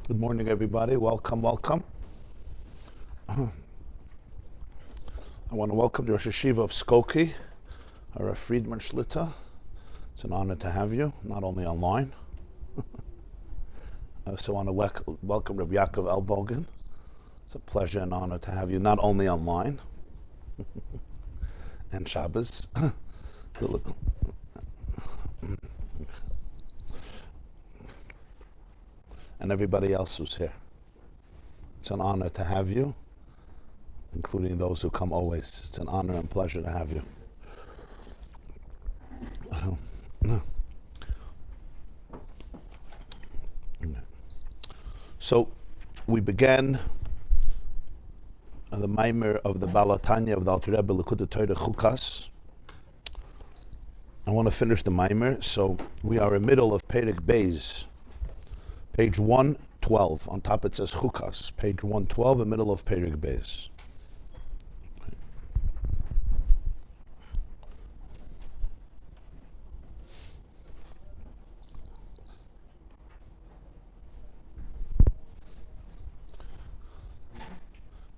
Good morning, everybody. Welcome, welcome. I want to welcome the Rosh Hashiva of Skokie, Hara Friedman Shlita. It's an honor to have you, not only online. I also want to welcome Rabbi Yaakov Elbogen. It's a pleasure and honor to have you, not only online and Shabbos. And everybody else who's here. It's an honor to have you, including those who come always. It's an honor and pleasure to have you. So, we began the Maimer of the Balatanya of the Alter Rebbe Likkutei Torah Chukas. I want to finish the Maimer, so we are in the middle of Perek Bais. Page 112, on top it says Chukas. Page 112, in the middle of Perek Bais.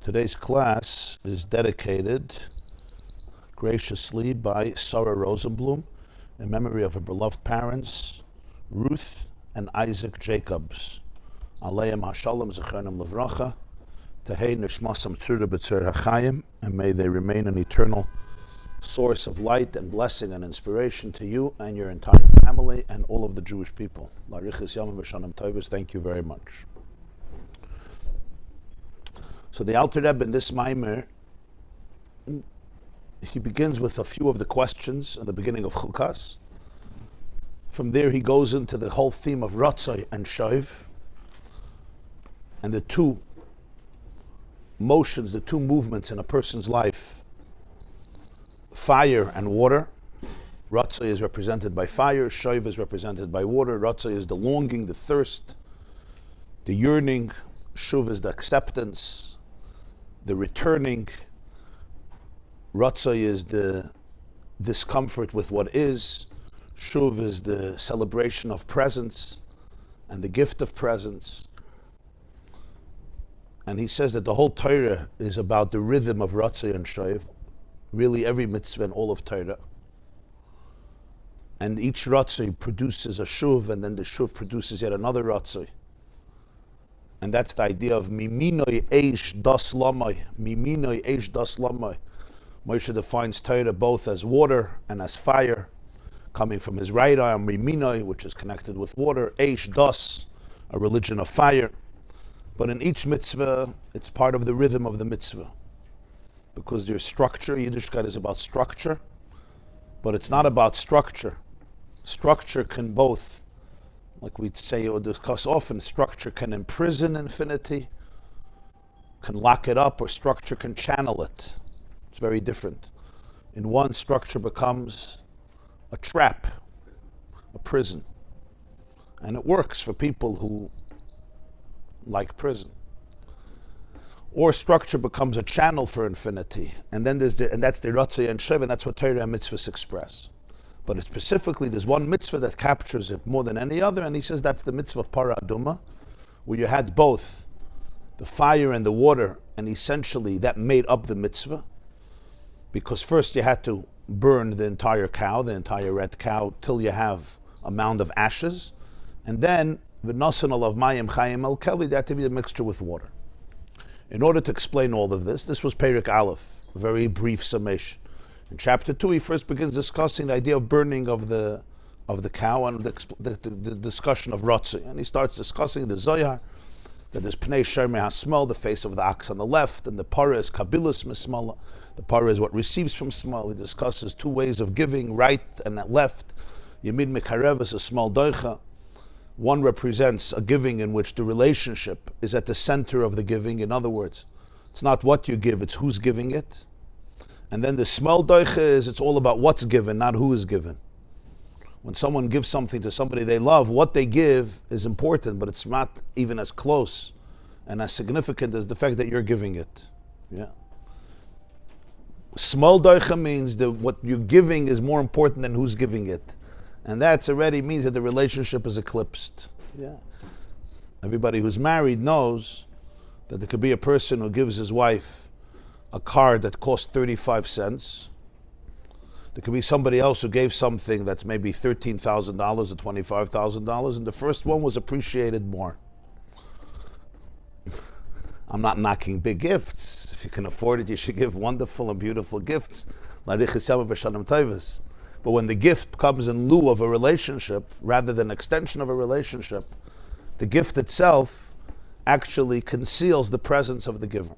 Today's class is dedicated graciously by Sarah Rosenblum in memory of her beloved parents, Ruth and Isaac Jacobs. Aleim Hashalom Zecharnim Levracha, Tehei Nishmasam Tzura B'Tzur HaChaim, and may they remain an eternal source of light and blessing and inspiration to you and your entire family and all of the Jewish people. Larichis Yamim V'Shanim Tovos, thank you very much. So the Alter Rebbe in this Maimer, he begins with a few of the questions at the beginning of Chukas. From there he goes into the whole theme of Ratzai and Shoiv, and the two motions, the two movements in a person's life, fire and water. Ratzai is represented by fire, Shoiv is represented by water. Ratzai is the longing, the thirst, the yearning. Shuv is the acceptance, the returning. Ratzai is the discomfort with what is. Shuv is the celebration of presence and the gift of presence. And he says that the whole Torah is about the rhythm of Ratzai and Shoiv, really every mitzvah and all of Torah. And each Ratzai produces a Shuv, and then the Shuv produces yet another Ratzai. And that's the idea of Miminoi Eish Das Lamai. Miminoi Eish Das Lamai. Moshe defines Torah both as water and as fire, coming from his right arm, Miminoi, which is connected with water, Eish Das, a religion of fire. But in each mitzvah, it's part of the rhythm of the mitzvah. Because there's structure, Yiddishkeit is about structure, but it's not about structure. Structure can both, like we say or discuss often, structure can imprison infinity, can lock it up, or structure can channel it. It's very different. In one, structure becomes a trap, a prison. And it works for people who like prison. Or structure becomes a channel for infinity. And then that's the Ratzai and Shoiv, and that's what Torah and mitzvahs express. But specifically, there's one mitzvah that captures it more than any other, and he says that's the mitzvah of Para Aduma, where you had both the fire and the water, and essentially that made up the mitzvah. Because first you had to burn the entire cow, the entire red cow, till you have a mound of ashes, and then v'nasan alav mayim Chaim al keli, that to be a mixture with water. In order to explain all of this was Perek Aleph, a very brief summation. In chapter 2, he first begins discussing the idea of burning of the cow and the discussion of Ratzai. And he starts discussing the Zohar, that there's Pnei Shermei HaSmal, the face of the ox on the left, and the Parah is Kabilus Mismala. The Parah is what receives from Smal. He discusses two ways of giving, right and left. Yemid Mekarev is a small doicha. One represents a giving in which the relationship is at the center of the giving. In other words, it's not what you give, it's who's giving it. And then the small doicha is it's all about what's given, not who is given. When someone gives something to somebody they love, what they give is important, but it's not even as close and as significant as the fact that you're giving it. Yeah. Small doicha means that what you're giving is more important than who's giving it. And that already means that the relationship is eclipsed. Yeah. Everybody who's married knows that there could be a person who gives his wife a card that costs 35 cents. There could be somebody else who gave something that's maybe $13,000 or $25,000, and the first one was appreciated more. I'm not knocking big gifts. If you can afford it, you should give wonderful and beautiful gifts. But when the gift comes in lieu of a relationship, rather than extension of a relationship, the gift itself actually conceals the presence of the giver.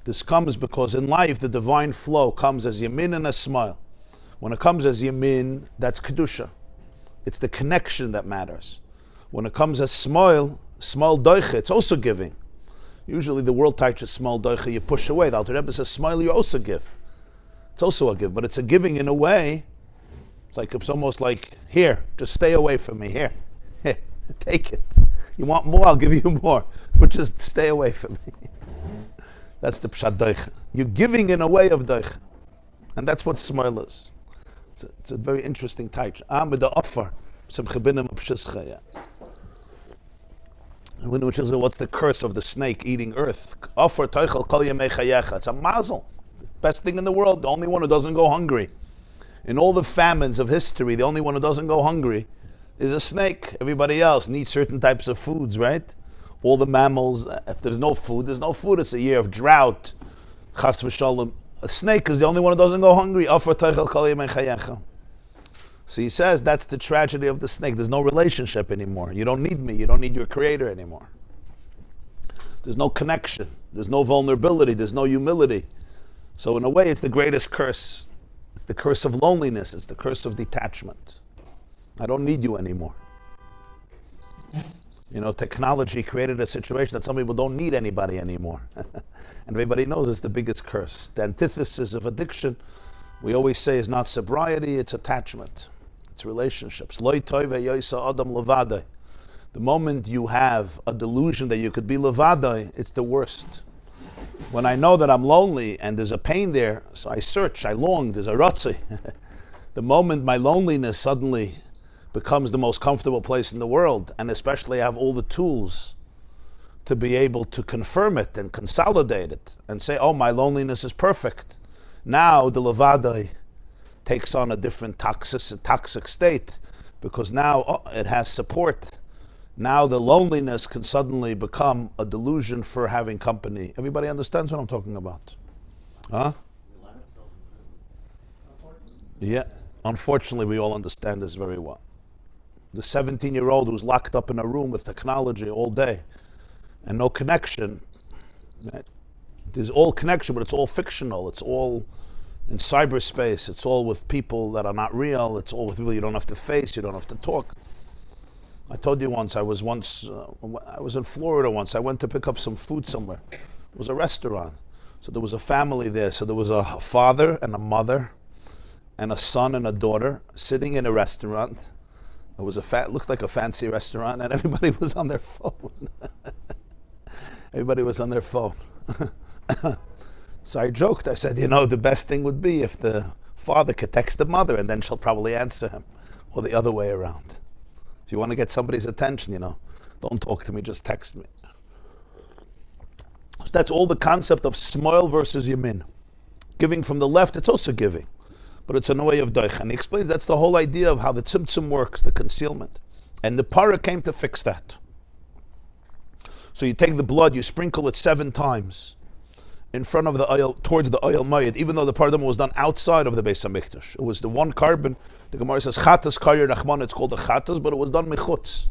This comes because in life, the divine flow comes as yamin and a smile. When it comes as yamin, that's kedusha. It's the connection that matters. When it comes as smile doiche, it's also giving. Usually the world teaches smile doiche, you push away. The Alter Rebbe says smile, you also give. It's also a give, but it's a giving in a way. It's almost like, here, just stay away from me, here, take it. You want more, I'll give you more, but just stay away from me. That's the pshat doiche. You're giving in a way of doiche. And that's what smile is. It's a very interesting taich. With the offer, which is what's the curse of the snake eating earth? Offer toichel kol yemei chayecha. It's a mazel. Best thing in the world. The only one who doesn't go hungry. In all the famines of history, the only one who doesn't go hungry is a snake. Everybody else needs certain types of foods, right? All the mammals, if there's no food, there's no food. It's a year of drought. Chas v'shalom. A snake is the only one who doesn't go hungry. So he says that's the tragedy of the snake. There's no relationship anymore. You don't need me. You don't need your creator anymore. There's no connection. There's no vulnerability. There's no humility. So in a way, it's the greatest curse. It's the curse of loneliness. It's the curse of detachment. I don't need you anymore. Technology created a situation that some people don't need anybody anymore. And everybody knows it's the biggest curse. The antithesis of addiction, we always say, is not sobriety, it's attachment. It's relationships. Lo tov yoisa adam levadai. The moment you have a delusion that you could be levadai, it's the worst. When I know that I'm lonely and there's a pain there, so I search, I long, there's a rotzi. The moment my loneliness suddenly becomes the most comfortable place in the world, and especially I have all the tools to be able to confirm it and consolidate it and say, oh, my loneliness is perfect. Now the levadai takes on a different toxic state, because now it has support. Now the loneliness can suddenly become a delusion for having company. Everybody understands what I'm talking about? Huh? Yeah, unfortunately we all understand this very well. The 17-year-old who's locked up in a room with technology all day and no connection, right? There's all connection, but it's all fictional. It's all in cyberspace. It's all with people that are not real. It's all with people you don't have to face, you don't have to talk. I told you once, I was in Florida once. I went to pick up some food somewhere. It was a restaurant. So there was a family there. So there was a father and a mother and a son and a daughter sitting in a restaurant. It was looked like a fancy restaurant, and everybody was on their phone. Everybody was on their phone. So I joked. I said, the best thing would be if the father could text the mother, and then she'll probably answer him, or the other way around. If you want to get somebody's attention, don't talk to me, just text me. So that's all the concept of smile versus yamin. Giving from the left, it's also giving, but it's a way of doich. And he explains that's the whole idea of how the tzimtzum works, the concealment. And the para came to fix that. So you take the blood, you sprinkle it 7 times in front of the oil, towards the oil mayit, even though the pardon was done outside of the Beis HaMikdash. It was the one carbon. The Gemara says chatas kayer rachman. It's called the chatas, but it was done mechutz.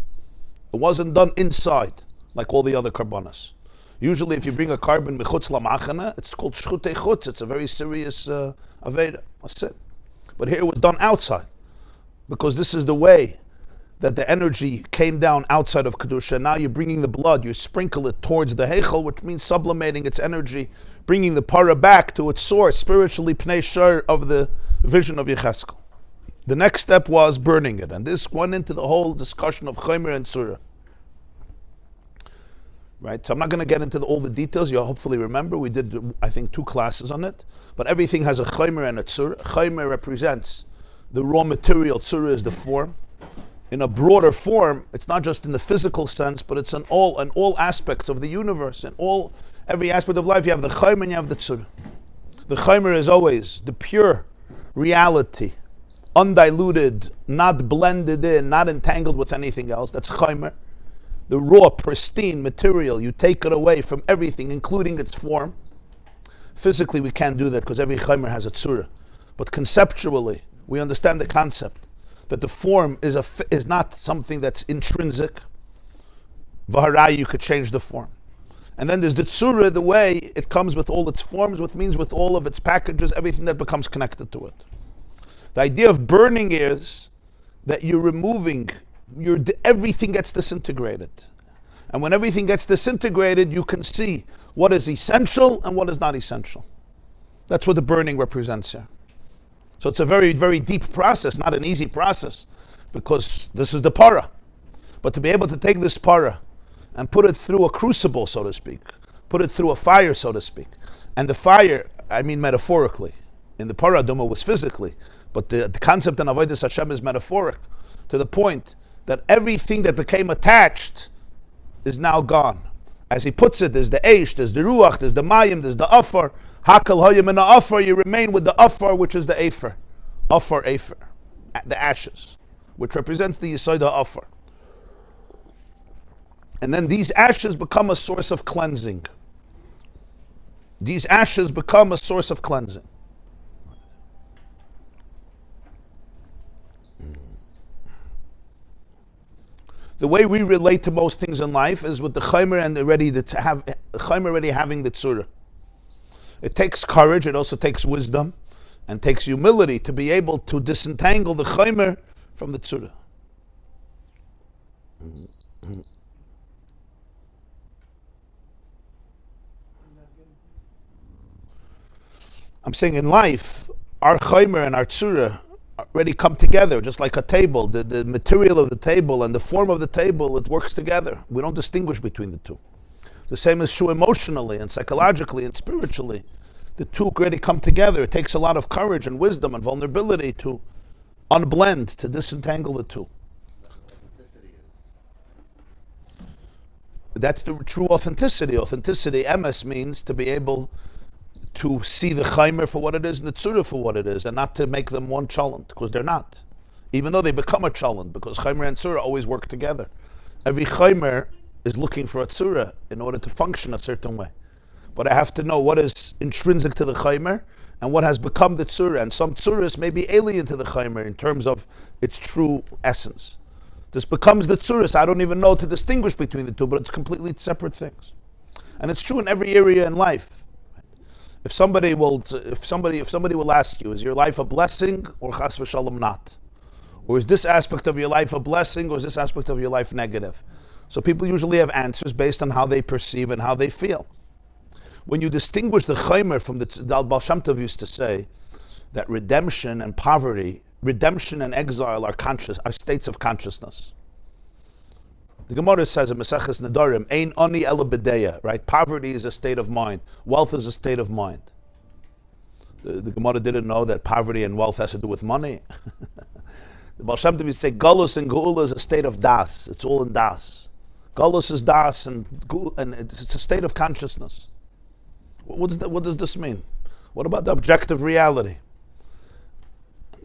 It wasn't done inside like all the other karbanas. Usually, if you bring a carbon mechutz lamachana, it's called shchutei chutz. It's a very serious aveda. That's it. But here it was done outside, because this is the way that the energy came down outside of Kedusha. Now you're bringing the blood, you sprinkle it towards the Heichel, which means sublimating its energy, bringing the para back to its source, spiritually Pnei Shar of the vision of Yecheskel. The next step was burning it, and this went into the whole discussion of Chaimer and Tzura. Right, so I'm not going to get into all the details. You'll hopefully remember we did, I think, 2 classes on it. But everything has a Chaimer and a Tzura. Chaimer represents the raw material, Tzura is the form. in a broader form, it's not just in the physical sense, but it's in all aspects of the universe, in every aspect of life. You have the Chaim and you have the Tzura. The Chaim is always the pure reality, undiluted, not blended in, not entangled with anything else. That's Chaim. The raw, pristine material, you take it away from everything, including its form. Physically, we can't do that because every Chaim has a Tzura. But conceptually, we understand the concept that the form is not something that's intrinsic. Vaharai, you could change the form. And then there's the Tzura, the way it comes with all its forms, which means with all of its packages, everything that becomes connected to it. The idea of burning is that you're removing, everything gets disintegrated. And when everything gets disintegrated, you can see what is essential and what is not essential. That's what the burning represents here. So it's a very, very deep process, not an easy process, because this is the para. But to be able to take this para and put it through a crucible, so to speak, put it through a fire, so to speak. And the fire, I mean metaphorically. In the para, Duma was physically, but the concept in Avodas Hashem is metaphoric, to the point that everything that became attached is now gone. As he puts it, there's the Eish, there's the Ruach, there's the Mayim, there's the Afar. Hakal Hayim and Afar, you remain with the Afar, which is the Afer. Afar, the ashes, which represents the Yesod Afar. And then these ashes become a source of cleansing. These ashes become a source of cleansing. The way we relate to most things in life is with the Chaimer and already having the Tzura. It takes courage, it also takes wisdom, and takes humility to be able to disentangle the Chaimer from the Tzura. I'm saying in life, our Chaimer and our Tzura already come together, just like a table. The material of the table and the form of the table, it works together. We don't distinguish between the two. The same is true emotionally and psychologically and spiritually. The two already come together. It takes a lot of courage and wisdom and vulnerability to unblend, to disentangle the two. That's the true authenticity. Authenticity, emes, means to be able to see the Chaimer for what it is and the Tzura for what it is, and not to make them one chalent, because they're not. Even though they become a chalent, because Chaimer and Tzura always work together. Every Chaimer is looking for a Tzura in order to function a certain way. But I have to know what is intrinsic to the Chaimer and what has become the Tzura. And some Tzuras may be alien to the Chaimer in terms of its true essence. This becomes the Tzuras. I don't even know to distinguish between the two, but it's completely separate things. And it's true in every area in life. If somebody will ask you, is your life a blessing or chas v'shalom not? Or is this aspect of your life a blessing or is this aspect of your life negative? So people usually have answers based on how they perceive and how they feel. When you distinguish the Chaimer from the Baal Shem Tov used to say that redemption and poverty, redemption and exile are states of consciousness. The Gemara says in Maseches Nedarim, Ein ani ela b'deya, right? Poverty is a state of mind. Wealth is a state of mind. The Gemara didn't know that poverty and wealth has to do with money. The Baal Shem Tov used to say, Galus and Geula is a state of das. It's all in das. Galus is das, and it's a state of consciousness. What does this mean? What about the objective reality?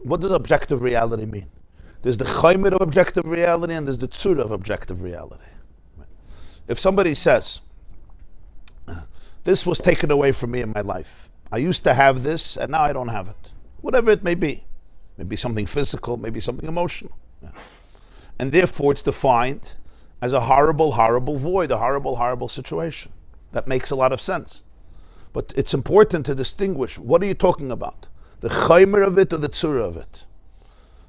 What does objective reality mean? There's the Chaimer of objective reality and there's the Tzura of objective reality. If somebody says, this was taken away from me in my life. I used to have this and now I don't have it. Whatever it may be. Maybe something physical, maybe something emotional. Yeah. And therefore it's defined as a horrible, horrible void, a horrible, horrible situation. That makes a lot of sense. But it's important to distinguish, what are you talking about? The Chaimer of it or the Tzura of it?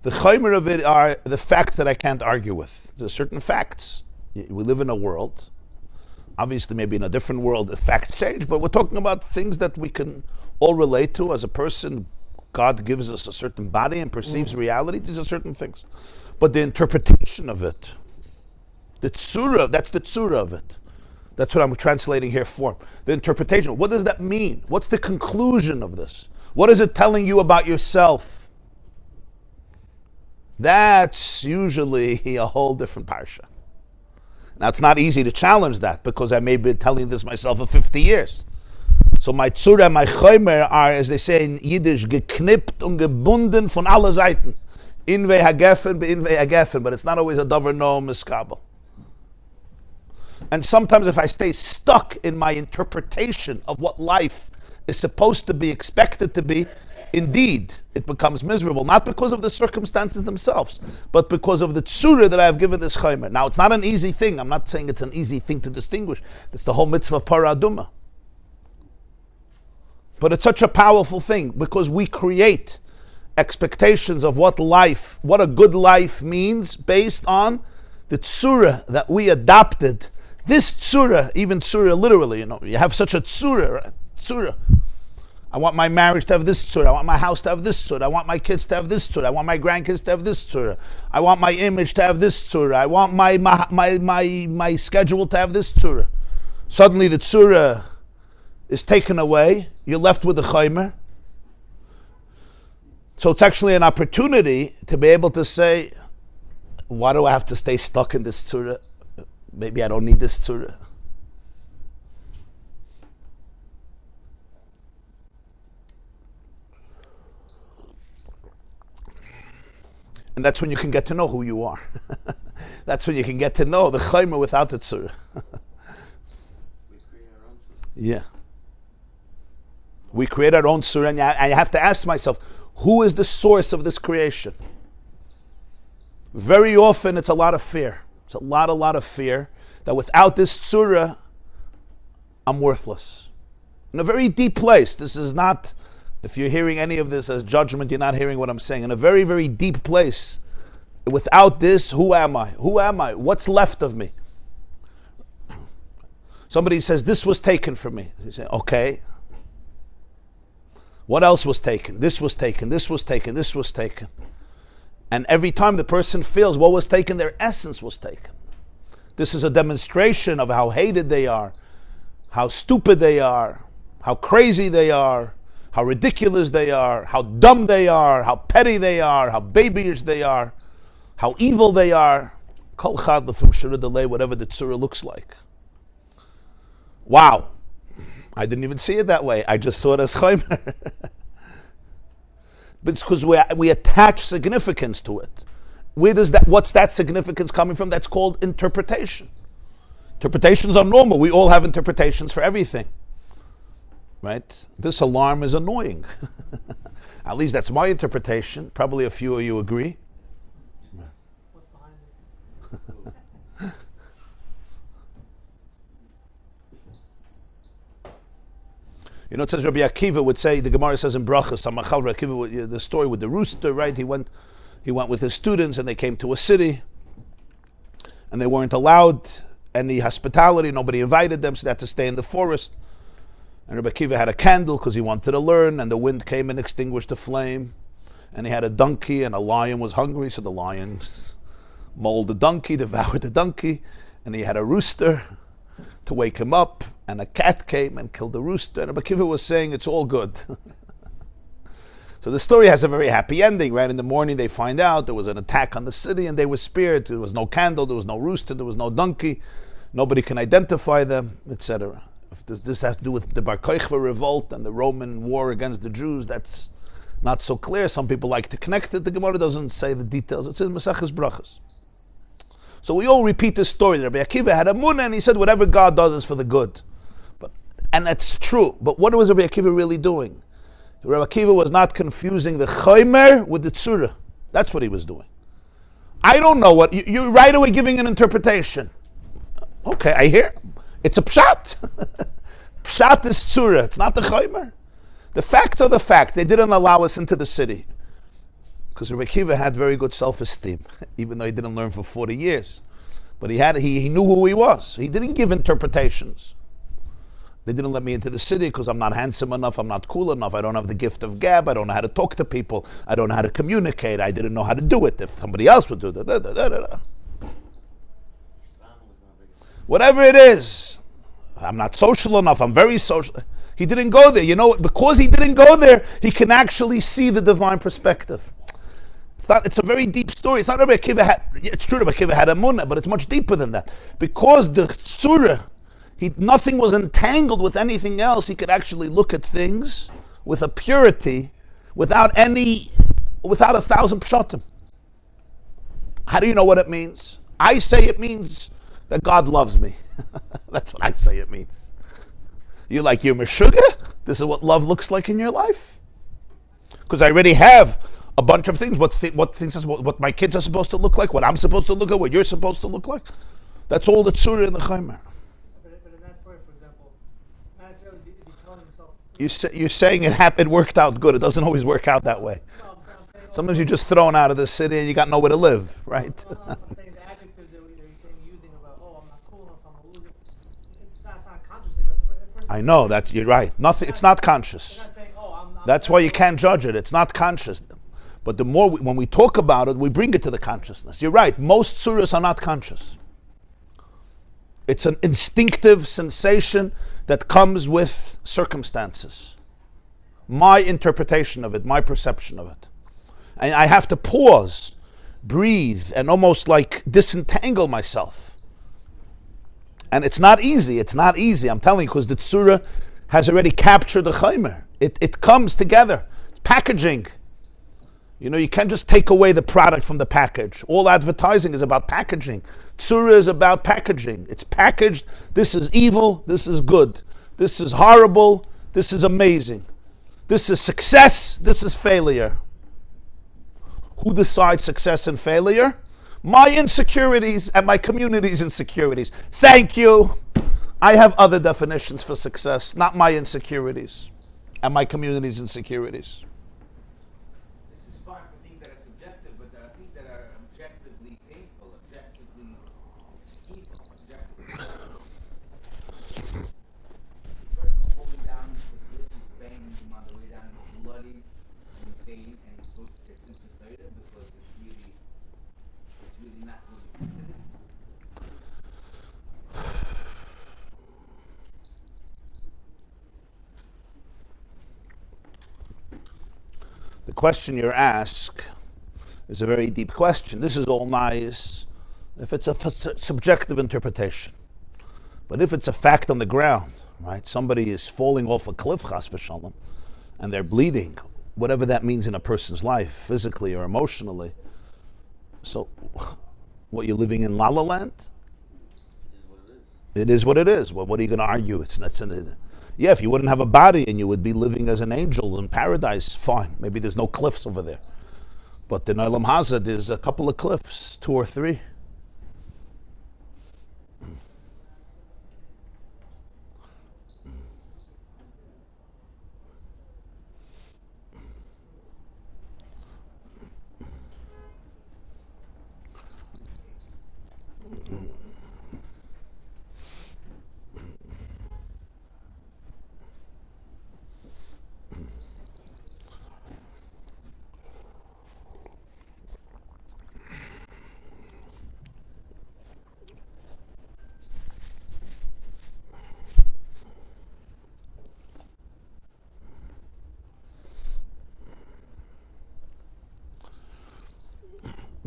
The Chaimer of it are the facts that I can't argue with. There's certain facts. We live in a world. Obviously, maybe in a different world, the facts change, but we're talking about things that we can all relate to as a person. God gives us a certain body and perceives reality. These are certain things. But the interpretation of it, the Tzura, that's the Tzura of it. That's what I'm translating here for. The interpretation. What does that mean? What's the conclusion of this? What is it telling you about yourself? That's usually a whole different parsha. Now, it's not easy to challenge that because I may be telling this myself for 50 years. So my Tzura, my Chomer are, as they say in Yiddish, geknippt und gebunden von alle Seiten. Inwei hagefen, beinwei hagefen, but it's not always a davar no miskabel. And sometimes if I stay stuck in my interpretation of what life is supposed to be, expected to be, indeed, it becomes miserable, not because of the circumstances themselves, but because of the tzura that I have given this chaymer. Now, it's not an easy thing. I'm not saying it's an easy thing to distinguish. It's the whole mitzvah of para aduma. But it's such a powerful thing because we create expectations of what life, what a good life means based on the tzura that we adopted. This tzura, even tzura literally, you have such a tzura, right? Tzura. I want my marriage to have this tzura. I want my house to have this tzura. I want my kids to have this tzura. I want my grandkids to have this tzura. I want my image to have this tzura. I want my schedule to have this tzura. Suddenly the tzura is taken away. You're left with the chaymer. So it's actually an opportunity to be able to say, why do I have to stay stuck in this tzura? Maybe I don't need this tzura. And that's when you can get to know who you are. That's when you can get to know the chaymer without the tzura. Yeah. We create our own tzura, and I have to ask myself, who is the source of this creation? Very often it's a lot of fear. It's a lot of fear that without this tzura, I'm worthless. In a very deep place. This is not, if you're hearing any of this as judgment, you're not hearing what I'm saying. In a very, very deep place. Without this, who am I? Who am I? What's left of me? Somebody says, this was taken from me. You say, okay. What else was taken? This was taken, this was taken, this was taken. And every time the person feels what was taken, their essence was taken. This is a demonstration of how hated they are, how stupid they are, how crazy they are, how ridiculous they are, how dumb they are, how petty they are, how babyish they are, how evil they are. Kol chad l'fum shura delay, whatever the tzura looks like. Wow. I didn't even see it that way. I just saw it as chaymer. But it's because we attach significance to it. What's that significance coming from? That's called interpretation. Interpretations are normal. We all have interpretations for everything. Right? This alarm is annoying. At least that's my interpretation. Probably a few of you agree. What's behind it? It says Rabbi Akiva would say, the Gemara says in Brokenness, the story with the rooster, right? He went with his students and they came to a city and they weren't allowed any hospitality. Nobody invited them, so they had to stay in the forest. And Rabbi Akiva had a candle because he wanted to learn, and the wind came and extinguished the flame. And he had a donkey, and a lion was hungry, so the lion mauled the donkey, devoured the donkey. And he had a rooster to wake him up, and a cat came and killed the rooster. And Rabbi Akiva was saying, it's all good. So the story has a very happy ending, right? In the morning they find out there was an attack on the city and they were spared. There was no candle, there was no rooster, there was no donkey. Nobody can identify them, etc. If this has to do with the Bar Kochva revolt and the Roman war against the Jews, that's not so clear. Some people like to connect it. The Gemara doesn't say the details. It's in Maseches Brachos. So we all repeat this story. Rabbi Akiva had a munah and he said whatever God does is for the good. And that's true. But what was Rabbi Akiva really doing? Rabbi Akiva was not confusing the chaymer with the tzura. That's what he was doing. I don't know what, you're right away giving an interpretation. Okay, I hear. It's a pshat. Pshat is tzura. It's not the chaymer. The facts are the fact. They didn't allow us into the city. Because Rabbi Akiva had very good self-esteem, even though he didn't learn for 40 years. But he knew who he was. He didn't give interpretations. They didn't let me into the city because I'm not handsome enough, I'm not cool enough, I don't have the gift of gab, I don't know how to talk to people, I don't know how to communicate, I didn't know how to do it. If somebody else would do that, whatever it is, I'm not social enough, I'm very social. He didn't go there. Because he didn't go there, he can actually see the divine perspective. It's a very deep story. It's not Rabbi Akiva had, it's true Rabbi Akiva had emunah, but it's much deeper than that. Because the tzura, nothing was entangled with anything else, he could actually look at things with a purity, without a thousand pshatim. How do you know what it means? I say it means that God loves me. That's what I say it means. You're like, you're Meshuggah? This is what love looks like in your life? Because I already have a bunch of things. What my kids are supposed to look like, what I'm supposed to look like, what you're supposed to look like. That's all the tzura in the Chaim. But in that story, for example, not necessarily is he telling himself. You're saying it worked out good. It doesn't always work out that way. No, I'm saying Sometimes you're just thrown out of the city and you got nowhere to live, right? No, I'm saying the adjectives that you're saying using about, I'm not cool enough, I'm a loser. It's not a conscious thing. I know that you're right. Nothing. It's not conscious. Not saying, I'm That's why you can't judge it. It's not conscious. But the more when we talk about it, we bring it to the consciousness. You're right. Most surahs are not conscious. It's an instinctive sensation that comes with circumstances. My interpretation of it, my perception of it. And I have to pause, breathe, and almost like disentangle myself. And it's not easy. It's not easy. I'm telling you, because the tzura has already captured the chaimer. It comes together. It's packaging. You can't just take away the product from the package. All advertising is about packaging. Tzura is about packaging. It's packaged. This is evil. This is good. This is horrible. This is amazing. This is success. This is failure. Who decides success and failure? My insecurities and my community's insecurities. Thank you. I have other definitions for success, not my insecurities and my community's insecurities. This is fine for things that are subjective, but there are things that are objectively painful, objectively evil, objectively. The person's falling down the cliff, he's banging him on the way down, he's bloody, in pain, and he's supposed to get sympathetic because it's really not what he thinks it is. The question you're asked is a very deep question. This is all nice if it's a subjective interpretation. But if it's a fact on the ground, right? Somebody is falling off a cliff, chas v'shalom, and they're bleeding, whatever that means in a person's life, physically or emotionally. So, what, you're living in La La Land? It is what it is. Well, what are you going to argue? Yeah, if you wouldn't have a body and you would be living as an angel in paradise, fine. Maybe there's no cliffs over there. But in Olam Hazeh, there's a couple of cliffs, 2 or 3.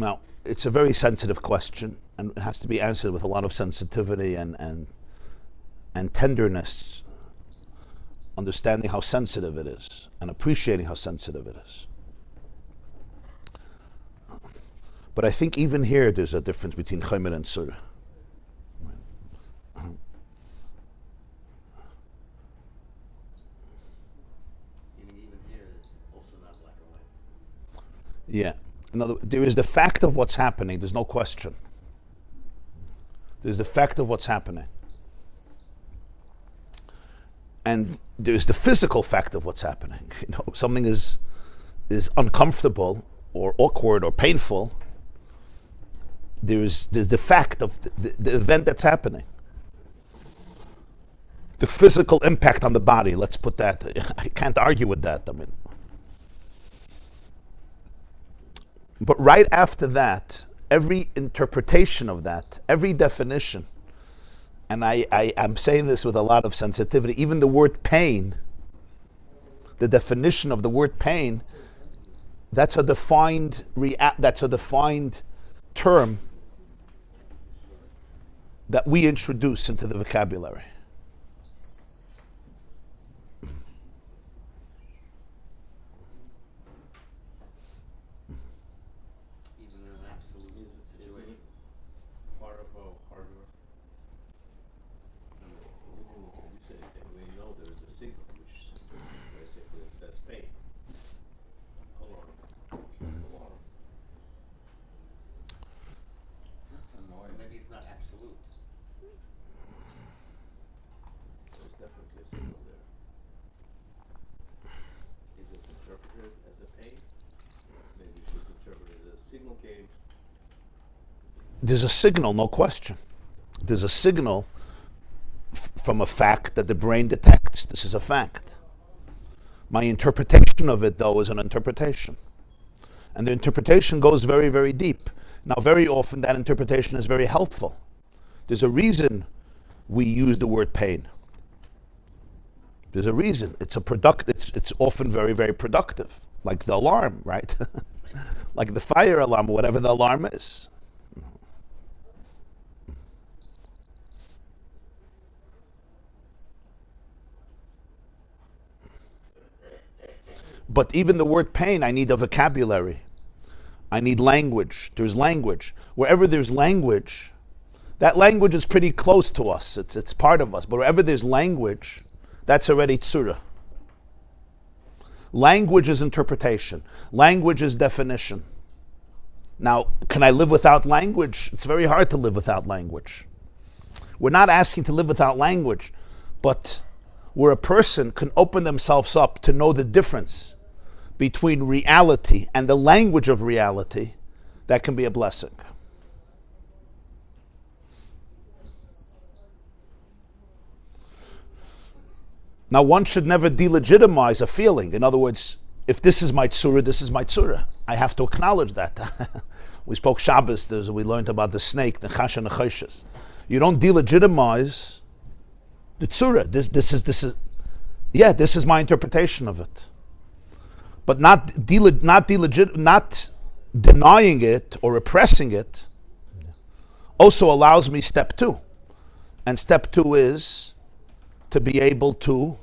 Now, it's a very sensitive question, and it has to be answered with a lot of sensitivity and tenderness, understanding how sensitive it is, and appreciating how sensitive it is. But I think even here there's a difference between Chaimer and Surah. Even here, it's also not black and white. Yeah. There is the fact of what's happening, there's no question. There's the fact of what's happening. And there's the physical fact of what's happening. Something is uncomfortable or awkward or painful. There's the fact of the event that's happening. The physical impact on the body, let's put that. I can't argue with that. But right after that, every interpretation of that, every definition, and I'm saying this with a lot of sensitivity, even the word pain, the definition of the word pain That's a defined term that we introduce into the vocabulary. Even in an absolute situation. Part of our hardware. You said we know there is a signal which basically says pain. Alarm. Alarm. Or maybe it's not absolute. There's definitely a signal there. Is it interpreted as a pain? Maybe we should interpret it as a signal came. There's a signal, no question. There's a signal from a fact that the brain detects. This is a fact. My interpretation of it, though, is an interpretation. And the interpretation goes very, very deep. Now, very often that interpretation is very helpful. There's a reason we use the word pain. There's a reason. It's often very, very productive. Like the alarm, right? Like the fire alarm, or whatever the alarm is. But even the word pain, I need a vocabulary. I need language. There's language. Wherever there's language, that language is pretty close to us. It's part of us. But wherever there's language, that's already tzura. Language is interpretation. Language is definition. Now, can I live without language? It's very hard to live without language. We're not asking to live without language, but where a person can open themselves up to know the difference between reality and the language of reality, that can be a blessing. Now, one should never delegitimize a feeling. In other words, if this is my tzura, this is my tzura. I have to acknowledge that. We spoke Shabbos, we learned about the snake, the chash and the choshes. You don't delegitimize the tzura. This is my interpretation of it. But not denying it or repressing it also allows me step two. And step two is to be able to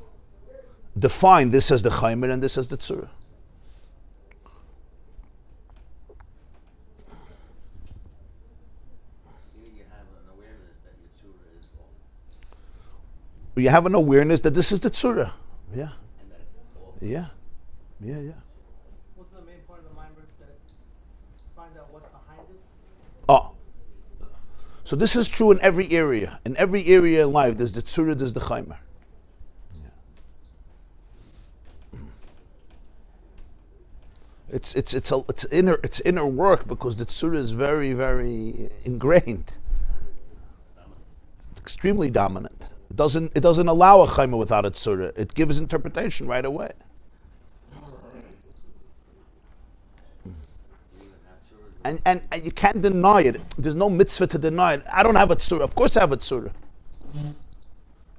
define this as the Chaim and this as the tzura. You have an awareness that your tzura is off. You have an awareness that this is the tzura. Yeah. And that it's off. Yeah. Yeah. What's the main part of the mind work that find out what's behind it? Oh. So this is true in every area. In every area in life, there's the tzura, there's the chaimer. It's inner work because the tzura is very, very ingrained. It's extremely dominant. It doesn't allow a chaimer without a tzura. It gives interpretation right away. And you can't deny it. There's no mitzvah to deny it. I don't have a tzura. Of course I have a tzura.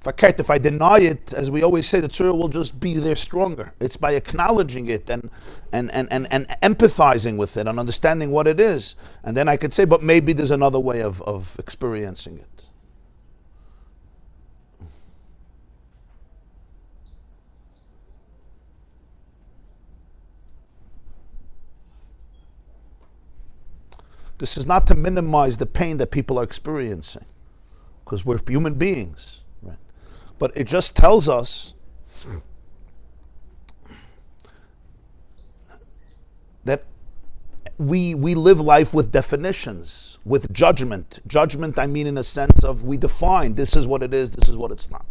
If I deny it, as we always say, the tzura will just be there stronger. It's by acknowledging it and empathizing with it and understanding what it is. And then I could say, but maybe there's another way of experiencing it. This is not to minimize the pain that people are experiencing, because we're human beings, right? But it just tells us that we live life with definitions, with judgment. Judgment, I mean in a sense of we define, this is what it is, this is what it's not.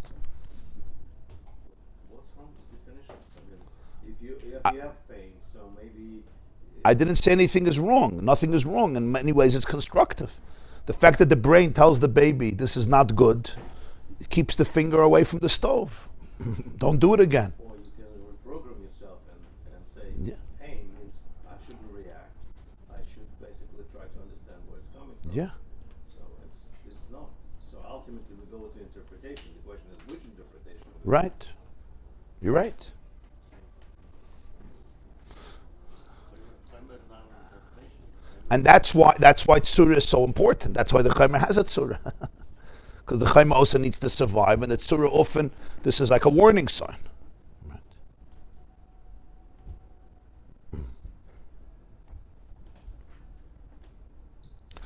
What's wrong with definitions? I mean, if you have pain, so maybe. I didn't say anything is wrong. Nothing is wrong. In many ways, it's constructive. The fact that the brain tells the baby, this is not good, it keeps the finger away from the stove. Don't do it again. Or you can reprogram yourself and say, pain means I shouldn't react. I should basically try to understand where it's coming from. Yeah. So it's not. So ultimately we go to interpretation. The question is which interpretation? Right. You're right. And that's why tzura is so important. That's why the Chaim has a tzura. Because the Chaim also needs to survive, and the tzura often, this is like a warning sign. Right.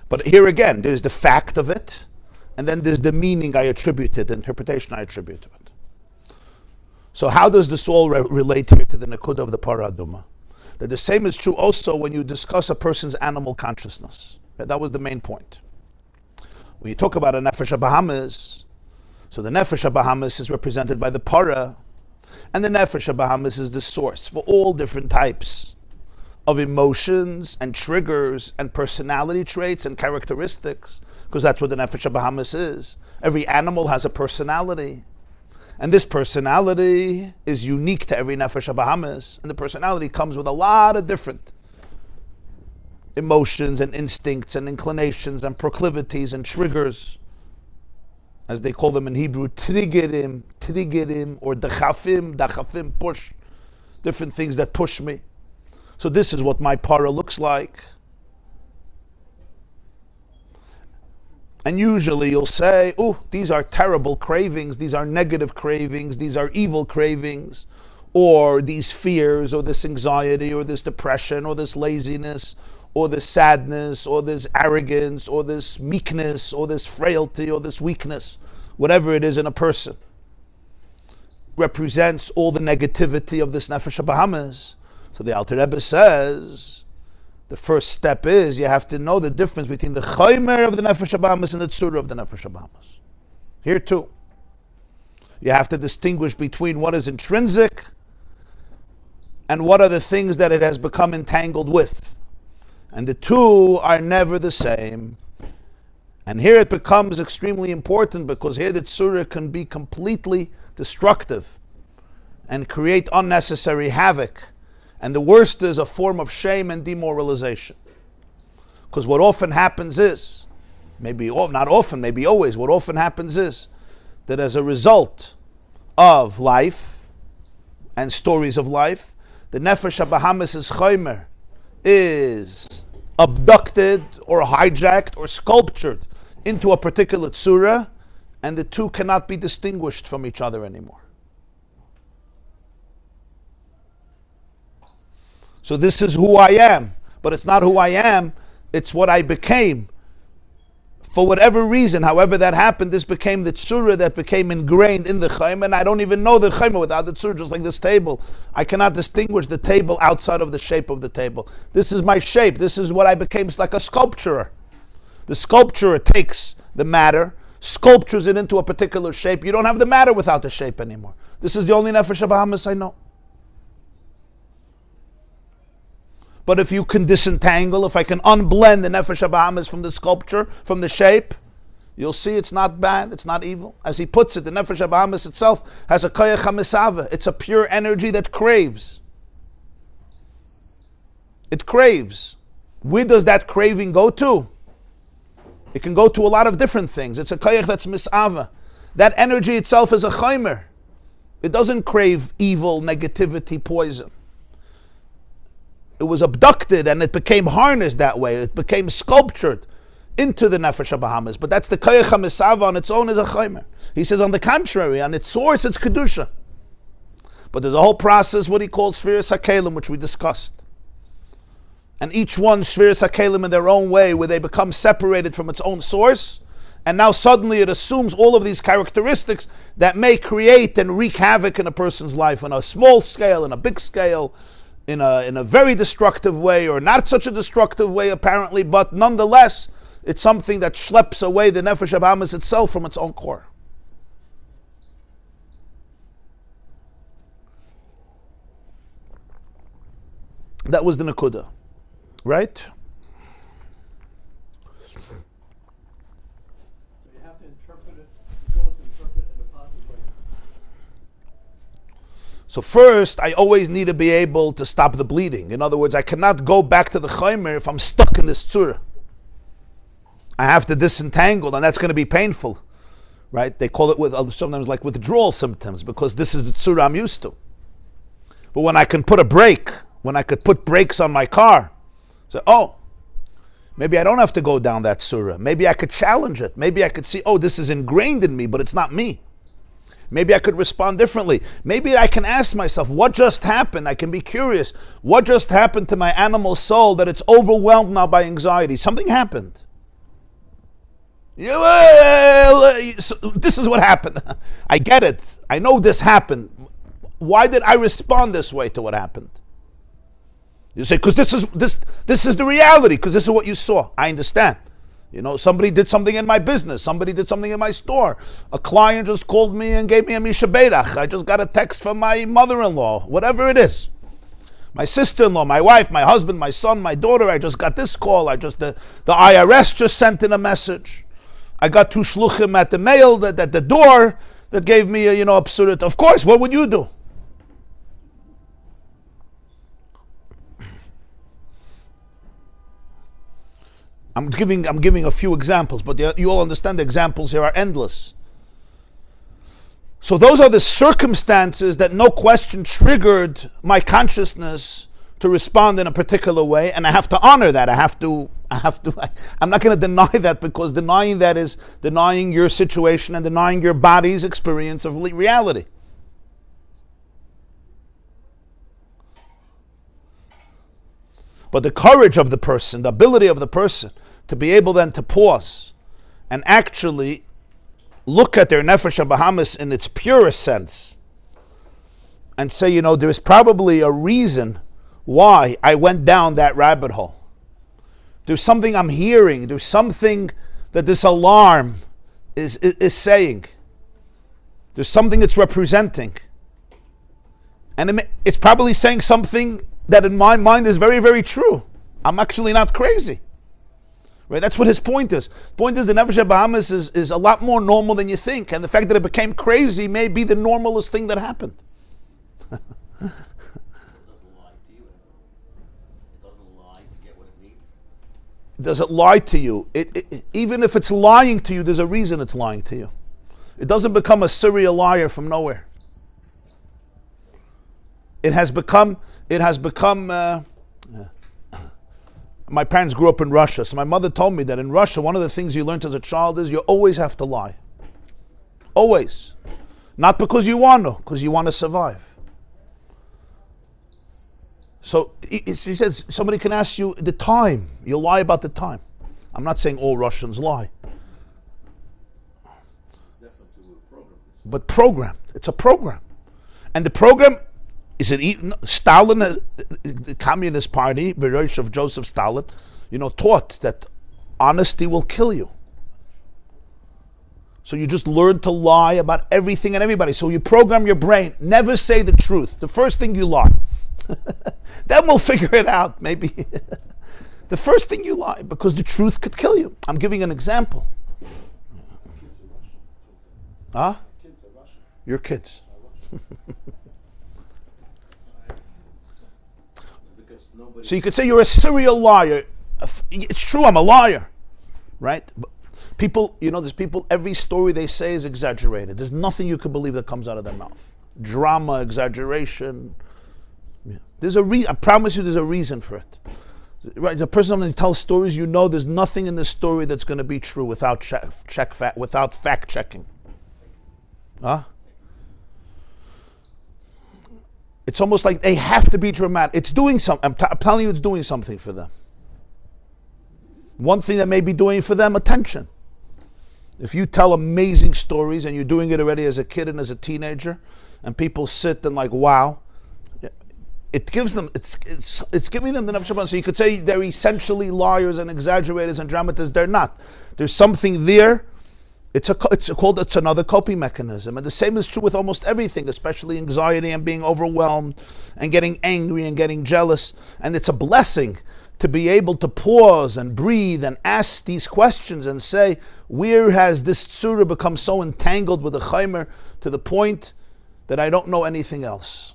But here again, there's the fact of it, and then there's the meaning I attribute it, the interpretation I attribute to it. So how does this all relate here to the Nekuda of the Parah Aduma? That the same is true also when you discuss a person's animal consciousness. That was the main point. When you talk about a Nefesh HaBahamis, so the Nefesh HaBahamis is represented by the Parah, and the Nefesh HaBahamis is the source for all different types of emotions and triggers and personality traits and characteristics, because that's what the Nefesh HaBahamis is. Every animal has a personality. And this personality is unique to every Nefesh HaBahamis. And the personality comes with a lot of different emotions and instincts and inclinations and proclivities and triggers, as they call them in Hebrew, triggerim, or dachafim, push. Different things that push me. So this is what my para looks like. And usually you'll say, oh, these are terrible cravings, these are negative cravings, these are evil cravings, or these fears, or this anxiety, or this depression, or this laziness, or this sadness, or this arrogance, or this meekness, or this frailty, or this weakness, whatever it is in a person, represents all the negativity of this Nefesh HaBahamis. So the Alter Rebbe says, the first step is you have to know the difference between the Chaimer of the Nefesh HaBahamis and the Tzura of the Nefesh HaBahamis. Here too. You have to distinguish between what is intrinsic and what are the things that it has become entangled with. And the two are never the same. And here it becomes extremely important because here the Tzura can be completely destructive and create unnecessary havoc. And the worst is a form of shame and demoralization. Because what often happens is, maybe not often, maybe always, what often happens is that as a result of life and stories of life, the Nefesh HaBahamis' Chaimer is abducted or hijacked or sculptured into a particular tzura, and the two cannot be distinguished from each other anymore. So this is who I am, but it's not who I am, it's what I became. For whatever reason, however that happened, this became the tzura that became ingrained in the Chaim, and I don't even know the Chaim without the tzura, just like this table. I cannot distinguish the table outside of the shape of the table. This is my shape, this is what I became. It's like a sculpturer. The sculpturer takes the matter, sculptures it into a particular shape. You don't have the matter without the shape anymore. This is the only Nefesh HaBahamis I know. But if you can disentangle, if I can unblend the Nefesh HaBahamis from the sculpture, from the shape, you'll see it's not bad, it's not evil. As he puts it, the Nefesh HaBahamis itself has a koyach hamisava. It's a pure energy that craves. It craves. Where does that craving go to? It can go to a lot of different things. It's a koyach that's misava. That energy itself is a chaimer. It doesn't crave evil, negativity, poison. It was abducted and it became harnessed that way. It became sculptured into the Nefesh HaBahamis. But that's the koyach hamisava on its own is a chaimer. He says on the contrary, on its source it's kedusha. But there's a whole process, what he calls Shviras HaKelim, which we discussed. And each one Shviras HaKelim in their own way, where they become separated from its own source. And now suddenly it assumes all of these characteristics that may create and wreak havoc in a person's life on a small scale, in a big scale, in a very destructive way, or not such a destructive way apparently, but nonetheless, it's something that schleps away the Nefesh HaBahamis itself from its own core. That was the Nekuda, right? So you have to interpret it, you go to interpret it in a positive way. So first, I always need to be able to stop the bleeding. In other words, I cannot go back to the chaimer if I'm stuck in this tzura. I have to disentangle, and that's going to be painful, right? They call it with sometimes like withdrawal symptoms, because this is the tzura I'm used to. But when I can put a brake, when I could put brakes on my car, so Maybe I don't have to go down that surah. Maybe I could challenge it. Maybe I could see, oh, this is ingrained in me, but it's not me. Maybe I could respond differently. Maybe I can ask myself, what just happened? I can be curious. What just happened to my animal soul that it's overwhelmed now by anxiety? Something happened. So this is what happened. I get it. I know this happened. Why did I respond this way to what happened? You say, because this is the reality, because this is what you saw. I understand. You know, somebody did something in my business. Somebody did something in my store. A client just called me and gave me a Misha Beirach. I just got a text from my mother-in-law, whatever it is. My sister-in-law, my wife, my husband, my son, my daughter. I just got this call. The IRS just sent in a message. I got 2 shluchim at the mail, at the door, that gave me a, absurd. Of course, what would you do? I'm giving a few examples, but you all understand the examples here are endless. So those are the circumstances that no question triggered my consciousness to respond in a particular way, and I have to honor that. I'm not going to deny that, because denying that is denying your situation and denying your body's experience of reality. But the courage of the person, the ability of the person to be able then to pause and actually look at their nefesh habahamis in its purest sense and say, there is probably a reason why I went down that rabbit hole. There's something I'm hearing. There's something that this alarm is saying. There's something it's representing. And it's probably saying something that in my mind is very, very true. I'm actually not crazy. Right? That's what his point is. The point is the nefesh habahamis is a lot more normal than you think. And the fact that it became crazy may be the normalest thing that happened. It doesn't lie to you. It doesn't lie to get what it needs. Does it lie to you? Even if it's lying to you, there's a reason it's lying to you. It doesn't become a serial liar from nowhere. It has become. My parents grew up in Russia, so my mother told me that in Russia, one of the things you learned as a child is you always have to lie. Always. Not because you want to, because you want to survive. So she says, somebody can ask you the time. You'll lie about the time. I'm not saying all Russians lie. But programmed. It's a program. And the program, is it Stalin, the Communist Party, Medrash of Joseph Stalin, taught that honesty will kill you. So you just learn to lie about everything and everybody. So you program your brain, never say the truth. The first thing you lie. Then we'll figure it out, maybe. The first thing you lie, because the truth could kill you. I'm giving an example. Huh? Your kids. So you could say you're a serial liar. It's true, I'm a liar. Right? But people, there's people, every story they say is exaggerated. There's nothing you could believe that comes out of their mouth. Drama, exaggeration. Yeah. There's a I promise you there's a reason for it. Right? The person that tells stories, there's nothing in the story that's going to be true without without fact checking. Huh? It's almost like they have to be dramatic. It's doing something. I'm telling you, it's doing something for them. One thing that may be doing for them, attention. If you tell amazing stories and you're doing it already as a kid and as a teenager, and people sit and like, wow, it gives them, it's giving them the nefesh habahamis. So you could say they're essentially liars and exaggerators and dramatists. They're not. There's something there. It's another coping mechanism. And the same is true with almost everything, especially anxiety and being overwhelmed and getting angry and getting jealous. And it's a blessing to be able to pause and breathe and ask these questions and say, where has this tzura become so entangled with the chaimer to the point that I don't know anything else?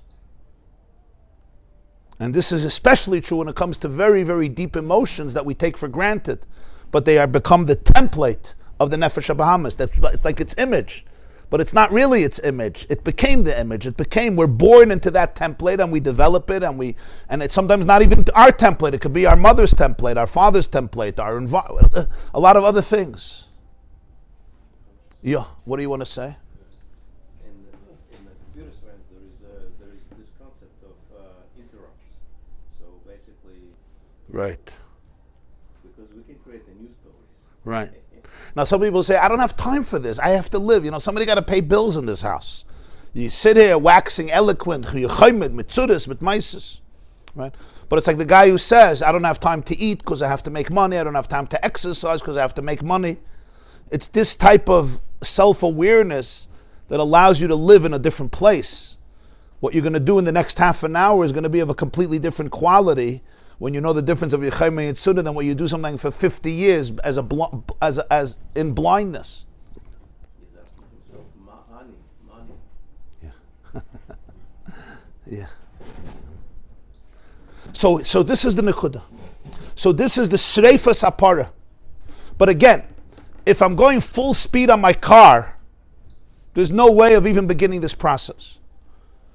And this is especially true when it comes to very, very deep emotions that we take for granted, but they are become the template of the nefesh habahamis. It's like its image. But it's not really its image. It became the image. We're born into that template and we develop it and it's sometimes not even our template. It could be our mother's template, our father's template, a lot of other things. Yeah, what do you want to say? In the computer science, there is this concept of interrupts. So basically, Right. because we can create the new stories. Right. Now, some people say, I don't have time for this. I have to live. Somebody got to pay bills in this house. You sit here waxing eloquent, right? But it's like the guy who says, I don't have time to eat because I have to make money. I don't have time to exercise because I have to make money. It's this type of self-awareness that allows you to live in a different place. What you're going to do in the next half an hour is going to be of a completely different quality when you know the difference of your Chaim and Yitzhak than when you do something for 50 years as in blindness. He's asking himself, money. Yeah. So this is the Nekuda. So this is the Sreifas Apara. But again, if I'm going full speed on my car, there's no way of even beginning this process.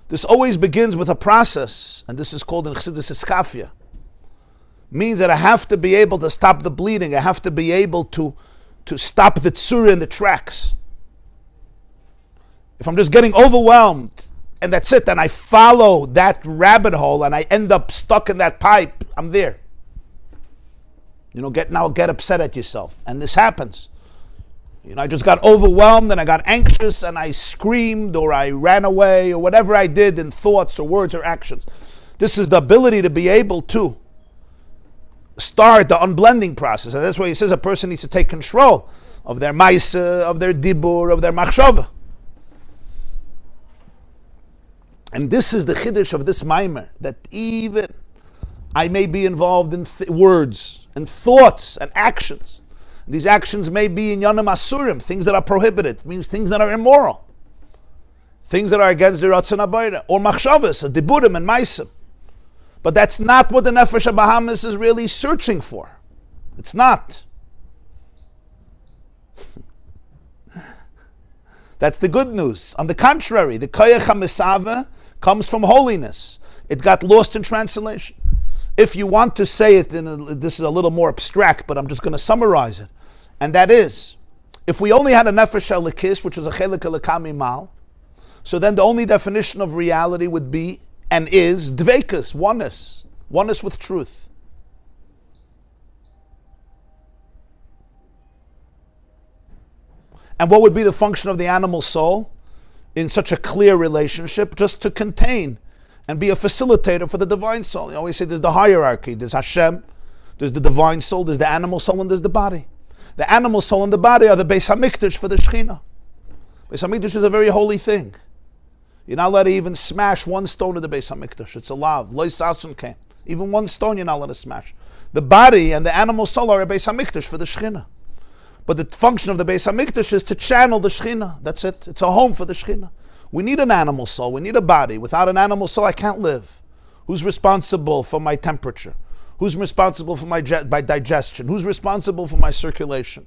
This always begins with a process, and this is called in Chassidus iskafia. Means that I have to be able to stop the bleeding. I have to be able to stop the tsura in the tracks. If I'm just getting overwhelmed and that's it, and I follow that rabbit hole and I end up stuck in that pipe, I'm there. Get upset at yourself. And this happens. I just got overwhelmed and I got anxious and I screamed or I ran away or whatever I did in thoughts or words or actions. This is the ability to be able to start the unblending process. And that's why he says a person needs to take control of their maisa, of their dibur, of their machshava. And this is the chiddush of this maimer, that even I may be involved in words and thoughts and actions. These actions may be in yanim asurim, things that are prohibited, means things that are immoral, things that are against the ratzon habayra, or machshavas, or diburim and maisim. But that's not what the Nefesh HaBahamis is really searching for. It's not. That's the good news. On the contrary, the Koyach HaMesaveh comes from holiness. It got lost in translation. If you want to say it, this is a little more abstract, but I'm just going to summarize it. And that is, if we only had a Nefesh HaLekis, which is a Chelik HaLekami Mal, so then the only definition of reality would be and is dveikus, oneness with truth. And what would be the function of the animal soul in such a clear relationship? Just to contain and be a facilitator for the divine soul. You always say there's the hierarchy. There's Hashem, there's the divine soul, there's the animal soul, and there's the body. The animal soul and the body are the Beis HaMikdash for the Shechina. Beis HaMikdash is a very holy thing. You're not allowed to even smash one stone of the Beis HaMikdash. It's a lav. Lo yisasun kain. Even one stone you're not allowed to smash. The body and the animal soul are a Beis HaMikdash for the Shechina. But the function of the Beis HaMikdash is to channel the Shechina. That's it. It's a home for the Shechina. We need an animal soul. We need a body. Without an animal soul, I can't live. Who's responsible for my temperature? Who's responsible for my digestion? Who's responsible for my circulation?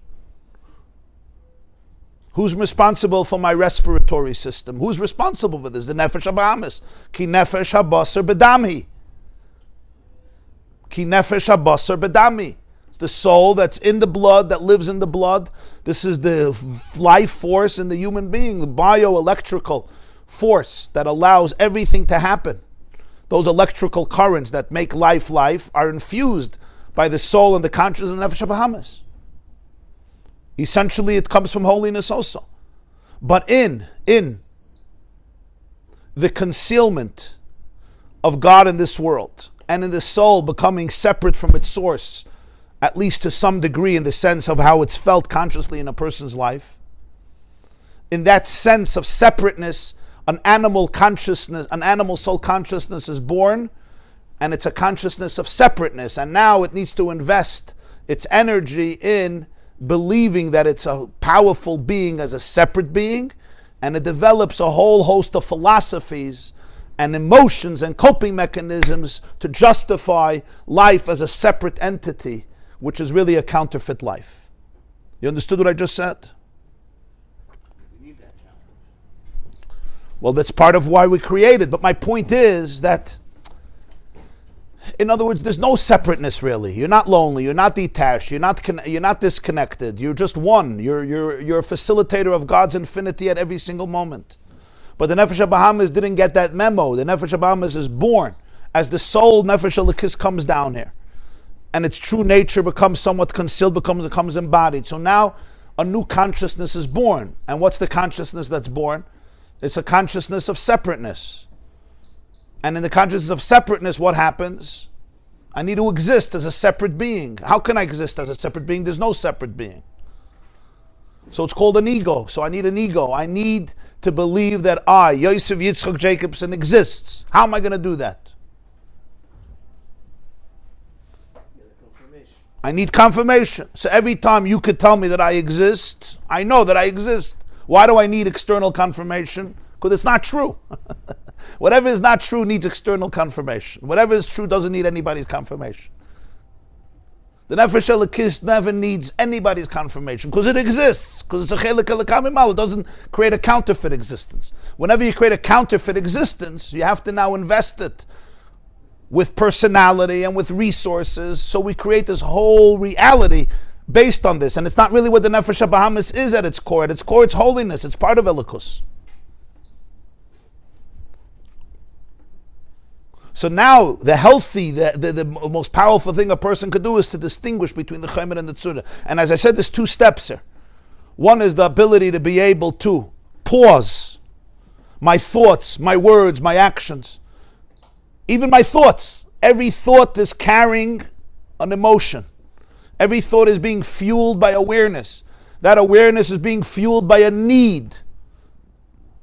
Who's responsible for my respiratory system? Who's responsible for this? The Nefesh HaBahamis. Ki Nefesh HaBasar B'dami. Ki Nefesh HaBasar B'dami. It's the soul that's in the blood, that lives in the blood. This is the life force in the human being, the bioelectrical force that allows everything to happen. Those electrical currents that make life are infused by the soul and the consciousness of the Nefesh HaBahamis. Essentially, it comes from holiness also. But in the concealment of God in this world, and in the soul becoming separate from its source, at least to some degree in the sense of how it's felt consciously in a person's life, in that sense of separateness, an animal soul consciousness is born, and it's a consciousness of separateness, and now it needs to invest its energy in believing that it's a powerful being as a separate being, and it develops a whole host of philosophies and emotions and coping mechanisms to justify life as a separate entity, which is really a counterfeit life. You understood what I just said? We need that challenge. Well, that's part of why we created. But my point is that, in other words, there's no separateness really. You're not lonely. You're not detached. You're not disconnected. You're just one. You're a facilitator of God's infinity at every single moment. But the Nefesh HaBahamis didn't get that memo. The Nefesh HaBahamis is born as the soul Nefesh HaLekis comes down here, and its true nature becomes somewhat concealed, becomes embodied. So now a new consciousness is born. And what's the consciousness that's born? It's a consciousness of separateness. And in the consciousness of separateness, what happens? I need to exist as a separate being. How can I exist as a separate being? There's no separate being. So it's called an ego. So I need an ego. I need to believe that I, Yosef Yitzchak Jacobson, exists. How am I going to do that? I need confirmation. So every time you could tell me that I exist, I know that I exist. Why do I need external confirmation? Because it's not true. Whatever is not true needs external confirmation. Whatever is true doesn't need anybody's confirmation. The Nefesh HaLekis never needs anybody's confirmation because it exists. Because it's a chelik elokam imal. It doesn't create a counterfeit existence. Whenever you create a counterfeit existence, you have to now invest it with personality and with resources. So we create this whole reality based on this. And it's not really what the Nefesh HaBahamis is at its core. At its core, it's holiness. It's part of Elikus. So now, the healthy, the most powerful thing a person could do is to distinguish between the Chaim and the Tzura. And as I said, there's two steps here. One is the ability to be able to pause my thoughts, my words, my actions. Even my thoughts. Every thought is carrying an emotion. Every thought is being fueled by awareness. That awareness is being fueled by a need.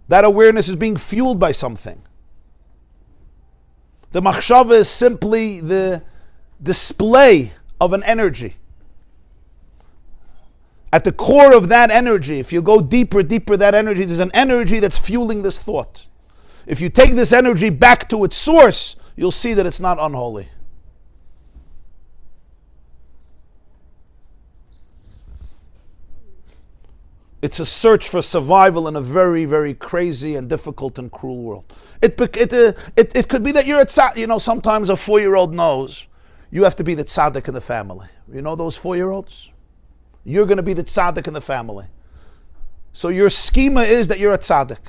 That awareness is being fueled by something. The machshava is simply the display of an energy. At the core of that energy, if you go deeper, that energy, there's an energy that's fueling this thought. If you take this energy back to its source, you'll see that it's not unholy. It's a search for survival in a very, very crazy and difficult and cruel world. It could be that you're a tzaddik. Sometimes a 4-year-old knows you have to be the tzaddik in the family. You know those 4-year-olds? You're going to be the tzaddik in the family. So your schema is that you're a tzaddik.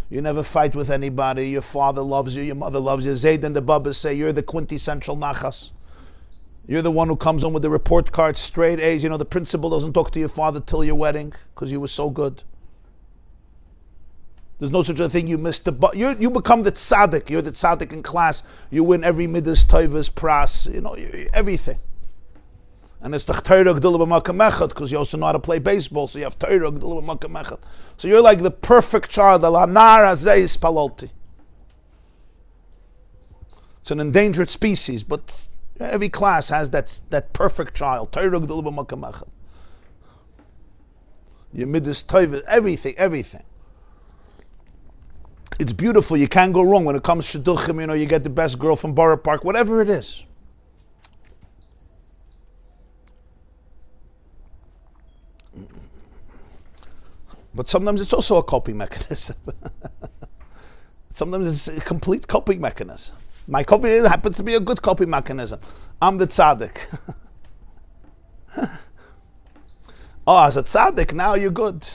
You never fight with anybody. Your father loves you. Your mother loves you. Zayd and the Baba say you're the quintessential nachas. You're the one who comes on with the report card, straight A's. The principal doesn't talk to your father till your wedding because you were so good. There's no such a thing. You missed the bus. You become the tzaddik. You're the tzaddik in class. You win every midas, toivas, pras. Everything. And it's the Torah gdula b'makam echad because you also know how to play baseball. So you have Torah gdula b'makam echad. So you're like the perfect child. Al-anar hazeh ispalolti. It's an endangered species, but every class has that perfect child. Torah gdula b'makam echad. Your midas, toivas, everything. It's beautiful. You can't go wrong when it comes to shidduchim. You get the best girl from Borough Park, whatever it is. But sometimes it's also a coping mechanism. Sometimes it's a complete coping mechanism. My coping happens to be a good coping mechanism. I'm the tzaddik. As a tzaddik, now you're good.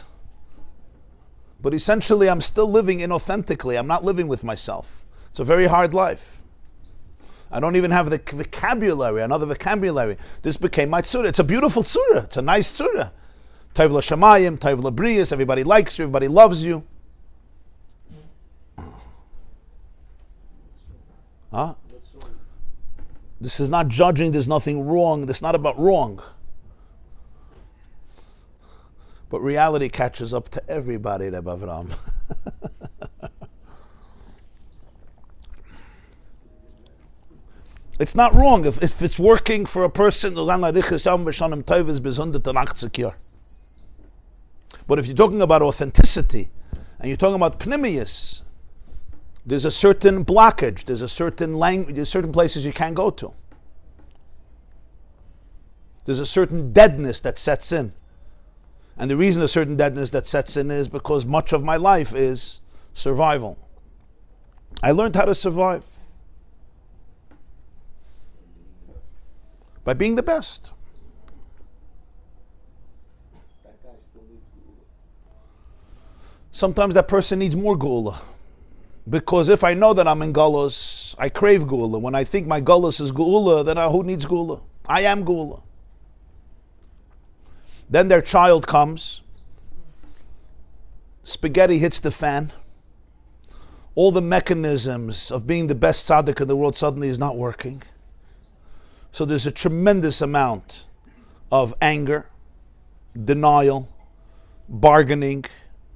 But essentially, I'm still living inauthentically. I'm not living with myself. It's a very hard life. I don't even have the vocabulary, another vocabulary. This became my tzura. It's a beautiful tzura. It's a nice tzura. Tov l'shamayim, tov l'briyas. Everybody likes you. Everybody loves you. Huh? This is not judging. There's nothing wrong. This is not about wrong. But reality catches up to everybody, Reb Avram. It's not wrong if it's working for a person. But if you're talking about authenticity and you're talking about pnimius, there's a certain blockage. There's a certain language. There's certain places you can't go to. There's a certain deadness that sets in. And the reason a certain deadness that sets in is because much of my life is Survival. I learned how to survive by being the best. That guy still needs Gula. Sometimes that person needs more Gula. Because if I know that I'm in Gullus, I crave Gula. When I think my Gullus is Gula, then who needs Gula? I am Gula. Then their child comes. Spaghetti hits the fan. All the mechanisms of being the best tzaddik in the world suddenly is not working. So there's a tremendous amount of anger, denial, bargaining,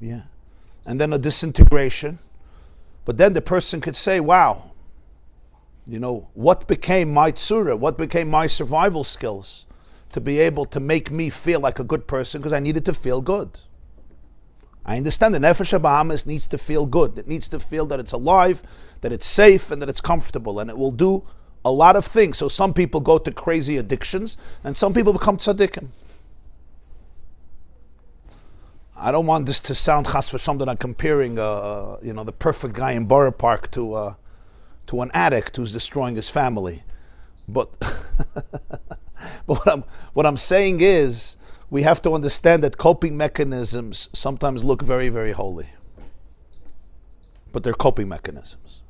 and then a disintegration. But then the person could say, wow, what became my tzura? What became my survival skills to be able to make me feel like a good person because I needed to feel good. I understand the Nefesh HaBahamis needs to feel good. It needs to feel that it's alive, that it's safe, and that it's comfortable. And it will do a lot of things. So some people go to crazy addictions, and some people become tzaddikim. I don't want this to sound chas v'sham that I'm comparing, the perfect guy in Borough Park to an addict who's destroying his family. But, but what I'm saying is, we have to understand that coping mechanisms sometimes look very, very holy. But they're coping mechanisms.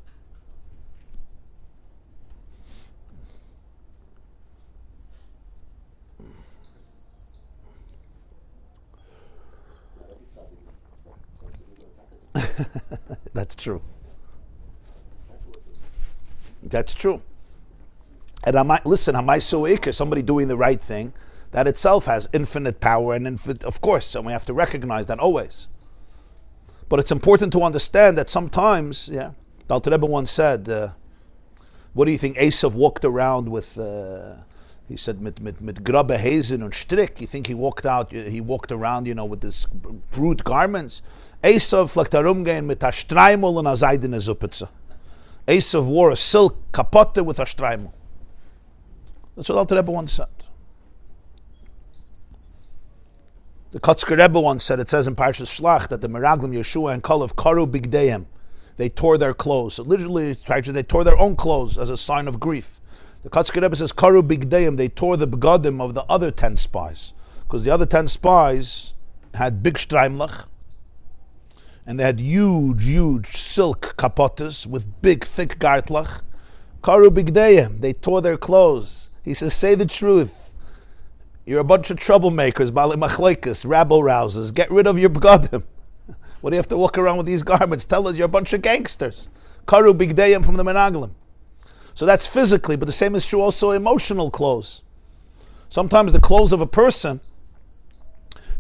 That's true. That's true. And somebody doing the right thing, that itself has infinite power and infinite, of course, and we have to recognize that always. But it's important to understand that sometimes, the Alter Rebbe once said, what do you think Esav walked around with, he said, mit grabe Hazen und Strick, you think he walked around, with this brute garments? Esav fliegt herumgehen mit a Streimel und a seidene Suppitze. Esav wore a silk kapotte with a Streimel. That's what Alter Rebbe once said. The Kotzker Rebbe once said, it says in Parshas Shlach, that the Meraglim, Yeshua, and Kalev karu bigdeim, they tore their clothes. So literally, they tore their own clothes as a sign of grief. The Kotzker Rebbe says, karu bigdeim, they tore the begadim of the other 10 spies. Because the other 10 spies had big streimlach, and they had huge silk kapotes with big, thick gartlach. Karu bigdeim, they tore their clothes. He says, say the truth. You're a bunch of troublemakers, bali machlekes, rabble rousers. Get rid of your begadim. What do you have to walk around with these garments? Tell us you're a bunch of gangsters. Karu bigdeim from the Menaglim. So that's physically, but the same is true also emotional clothes. Sometimes the clothes of a person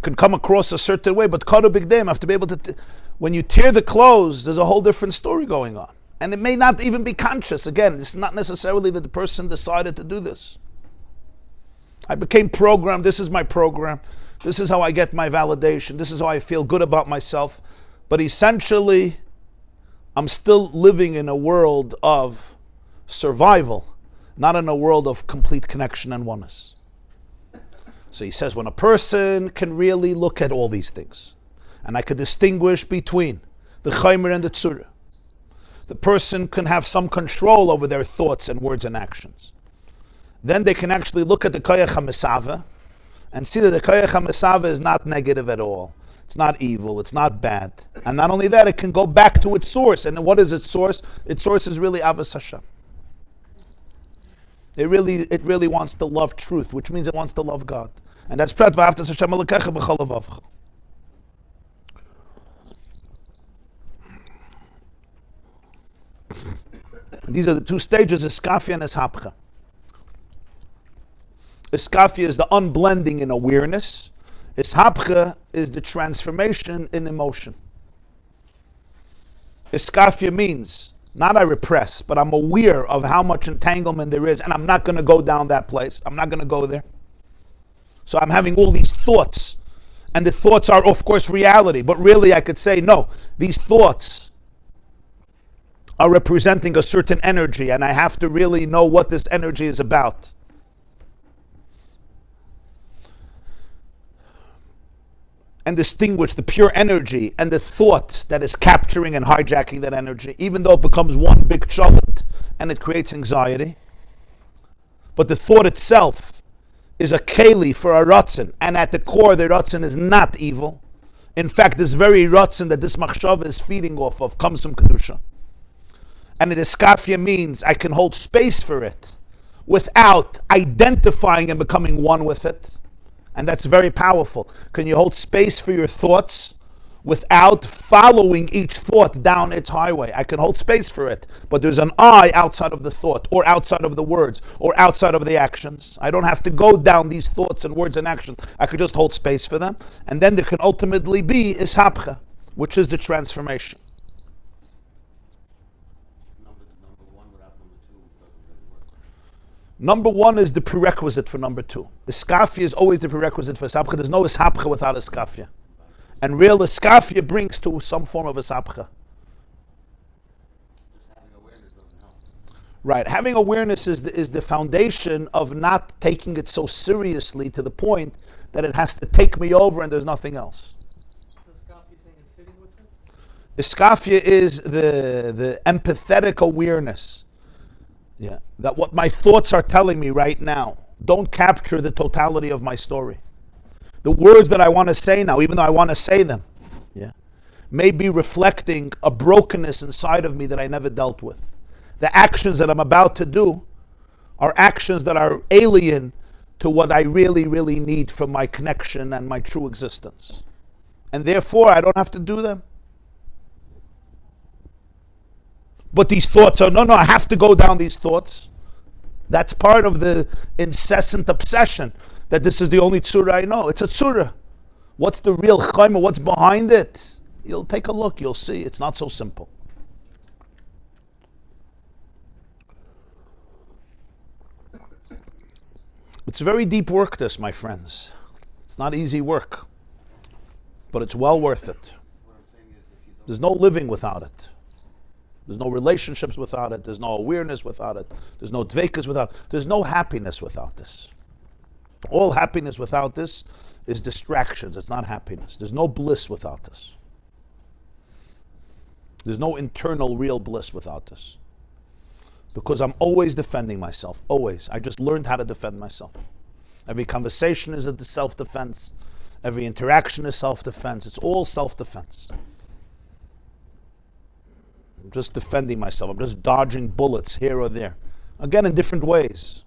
can come across a certain way, but karu bigdeim, have to be able to, when you tear the clothes, there's a whole different story going on. And it may not even be conscious. Again, it's not necessarily that the person decided to do this. I became programmed, this is my program, this is how I get my validation, this is how I feel good about myself. But essentially, I'm still living in a world of survival, not in a world of complete connection and oneness. So he says, when a person can really look at all these things, and I could distinguish between the Chaimer and the Tzura, the person can have some control over their thoughts and words and actions. Then they can actually look at the Koyach HaMesava and see that the Koyach HaMesava is not negative at all. It's not evil, it's not bad. And not only that, it can go back to its source. And what is its source? Its source is really Avos Hashem. It really wants to love truth, which means it wants to love God. And that's Prat V'ahavtas Hashem Elokecha b'chol levavcha. These are the two stages, Iskafia and Ishapcha. Iskafia is the unblending in awareness. Ishapcha is the transformation in emotion. Iskafia means, not I repress, but I'm aware of how much entanglement there is, and I'm not going to go down that place. I'm not going to go there. So I'm having all these thoughts, and the thoughts are, of course, reality. But really, I could say, no, these thoughts are representing a certain energy, and I have to really know what this energy is about. and distinguish the pure energy and the thought that is capturing and hijacking that energy, even though it becomes one big challenge and it creates anxiety. But the thought itself is a keli for a ratzon, and at the core, the ratzon is not evil. In fact, this very ratzon that this machshava is feeding off of comes from kedusha. And the iskafia means I can hold space for it without identifying and becoming one with it. And that's very powerful. Can you hold space for your thoughts without following each thought down its highway? I can hold space for it, but there's an I outside of the thought, or outside of the words, or outside of the actions. I don't have to go down these thoughts and words and actions. I could just hold space for them. And then there can ultimately be ishapcha, which is the transformation. Number one is the prerequisite for number two. Iskafia is always the prerequisite for ishapcha. There's no ishapcha without iskafia. And real iskafia brings to some form of ishapcha. Right. Having awareness is the foundation of not taking it so seriously to the point that it has to take me over and there's nothing else. Iskafia is the empathetic awareness. Yeah, that what my thoughts are telling me right now don't capture the totality of my story. The words that I want to say now, even though I want to say them, yeah, may be reflecting a brokenness inside of me that I never dealt with. The actions that I'm about to do are actions that are alien to what I really, really need from my connection and my true existence. And therefore, I don't have to do them. But these thoughts are, no, I have to go down these thoughts. That's part of the incessant obsession that this is the only tzura I know. It's a tzura. What's the real Chaim? What's behind it? You'll take a look. You'll see. It's not so simple. It's very deep work, this, my friends. It's not easy work. But it's well worth it. There's no living without it. There's no relationships without it. There's no awareness without it. There's no dvekas without it. There's no happiness without this. All happiness without this is distractions. It's not happiness. There's no bliss without this. There's no internal real bliss without this. Because I'm always defending myself. Always. I just learned how to defend myself. Every conversation is a self-defense. Every interaction is self-defense. It's all self-defense. I'm just defending myself. I'm just dodging bullets here or there. Again, in different ways.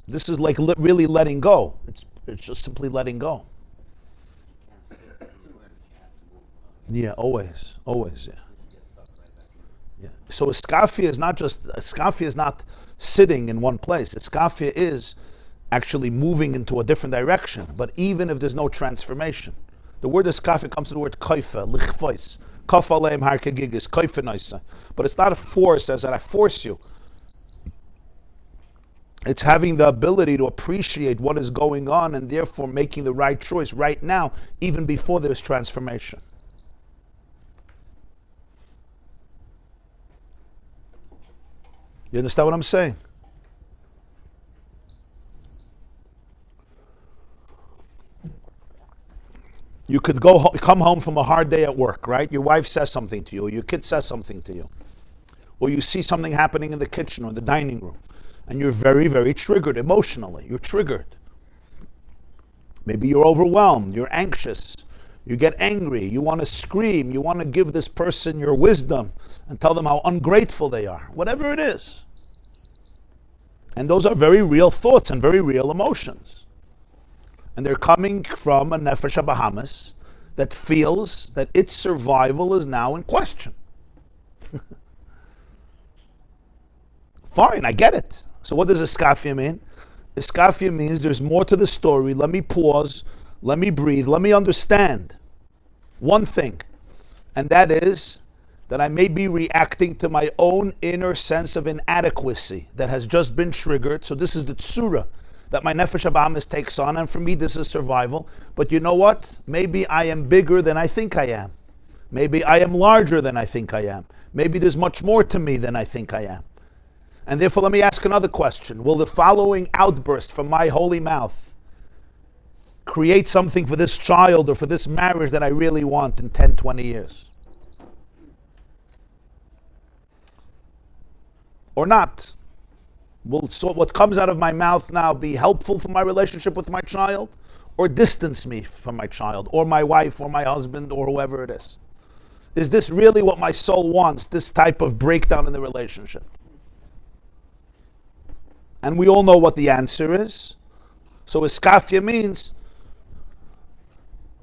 This is like really letting go. It's just simply letting go. Yeah, always, yeah. Yeah. So iskafia is not sitting in one place. Iskafia is actually moving into a different direction. But even if there's no transformation, the word iskafia comes from the word kaifa, lichfois. But it's not a force as that I force you. It's having the ability to appreciate what is going on and therefore making the right choice right now, even before there's transformation. You understand what I'm saying? You could come home from a hard day at work, right? Your wife says something to you, or your kid says something to you, or you see something happening in the kitchen or the dining room, and you're very, very triggered emotionally. You're triggered. Maybe you're overwhelmed, you're anxious, you get angry, you want to scream, you want to give this person your wisdom and tell them how ungrateful they are, whatever it is. And those are very real thoughts and very real emotions. And they're coming from a nefesh habahamis that feels that its survival is now in question. Fine, I get it. So what does iskafia mean? Iskafia means there's more to the story. Let me pause, let me breathe, let me understand one thing. And that is that I may be reacting to my own inner sense of inadequacy that has just been triggered. So this is the tsura that my nefesh habahamis takes on, and for me this is survival. But you know what? Maybe I am bigger than I think I am. Maybe I am larger than I think I am. Maybe there's much more to me than I think I am. And therefore let me ask another question. Will the following outburst from my holy mouth create something for this child or for this marriage that I really want in 10, 20 years? Or not? Will what comes out of my mouth now be helpful for my relationship with my child, or distance me from my child, or my wife, or my husband, or whoever it is? Is this really what my soul wants, this type of breakdown in the relationship? And we all know what the answer is. So iskafia means,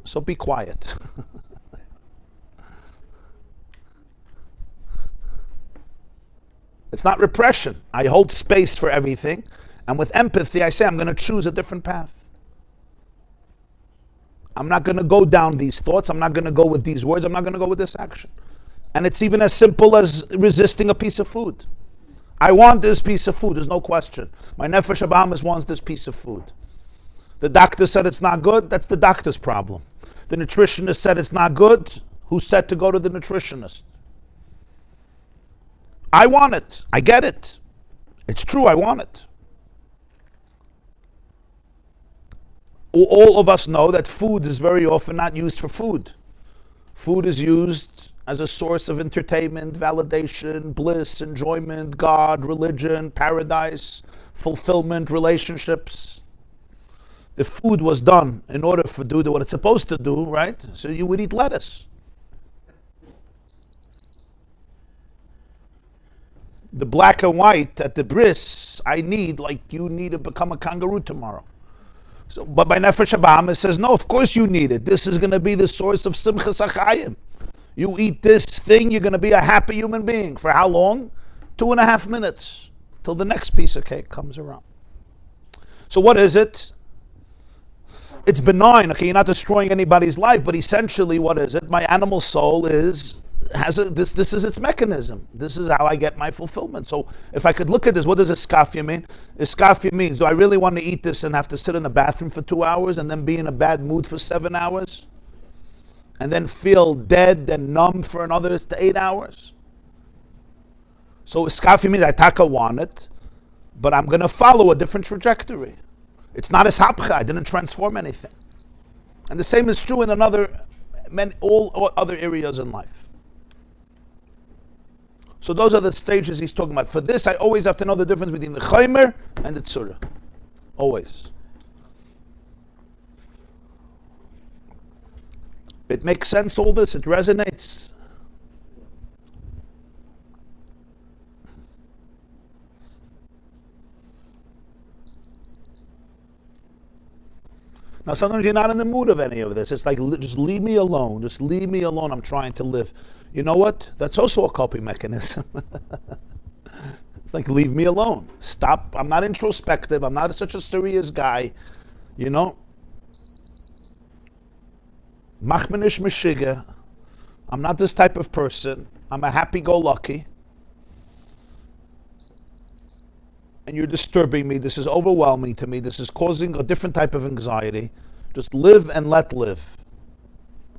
so be quiet. It's not repression. I hold space for everything. And with empathy, I say, I'm going to choose a different path. I'm not going to go down these thoughts. I'm not going to go with these words. I'm not going to go with this action. And it's even as simple as resisting a piece of food. I want this piece of food. There's no question. My nefesh habahamis wants this piece of food. The doctor said it's not good. That's the doctor's problem. The nutritionist said it's not good. Who said to go to the nutritionist? I want it. I get it. It's true, I want it. All of us know that food is very often not used for food. Food is used as a source of entertainment, validation, bliss, enjoyment, God, religion, paradise, fulfillment, relationships. If food was done in order to do what it's supposed to do, right? So you would eat lettuce. The black and white at the bris, I need, like you need to become a kangaroo tomorrow. So, but by Nefesh Habahamis says, no, of course you need it. This is going to be the source of Simchas HaChaim. You eat this thing, you're going to be a happy human being. For how long? 2.5 minutes, till the next piece of cake comes around. So what is it? It's benign, okay, you're not destroying anybody's life, but essentially what is it? My animal soul this is its mechanism. This is how I get my fulfillment. So if I could look at this, what does iskafia mean? Iskafia means, do I really want to eat this and have to sit in the bathroom for 2 hours and then be in a bad mood for 7 hours? And then feel dead and numb for another 8 hours? So iskafia means I taka want it, but I'm going to follow a different trajectory. It's not ishapcha, I didn't transform anything. And the same is true in all other areas in life. So those are the stages he's talking about. For this, I always have to know the difference between the chaimer and the tzura. Always. It makes sense, all this, it resonates. Now sometimes you're not in the mood of any of this. It's like, just leave me alone. Just leave me alone. I'm trying to live. You know what? That's also a coping mechanism. It's like, leave me alone. Stop. I'm not introspective. I'm not such a serious guy. You know? Machmenish meshiga. I'm not this type of person. I'm a happy-go-lucky. And you're disturbing me. This is overwhelming to me. This is causing a different type of anxiety. Just live and let live.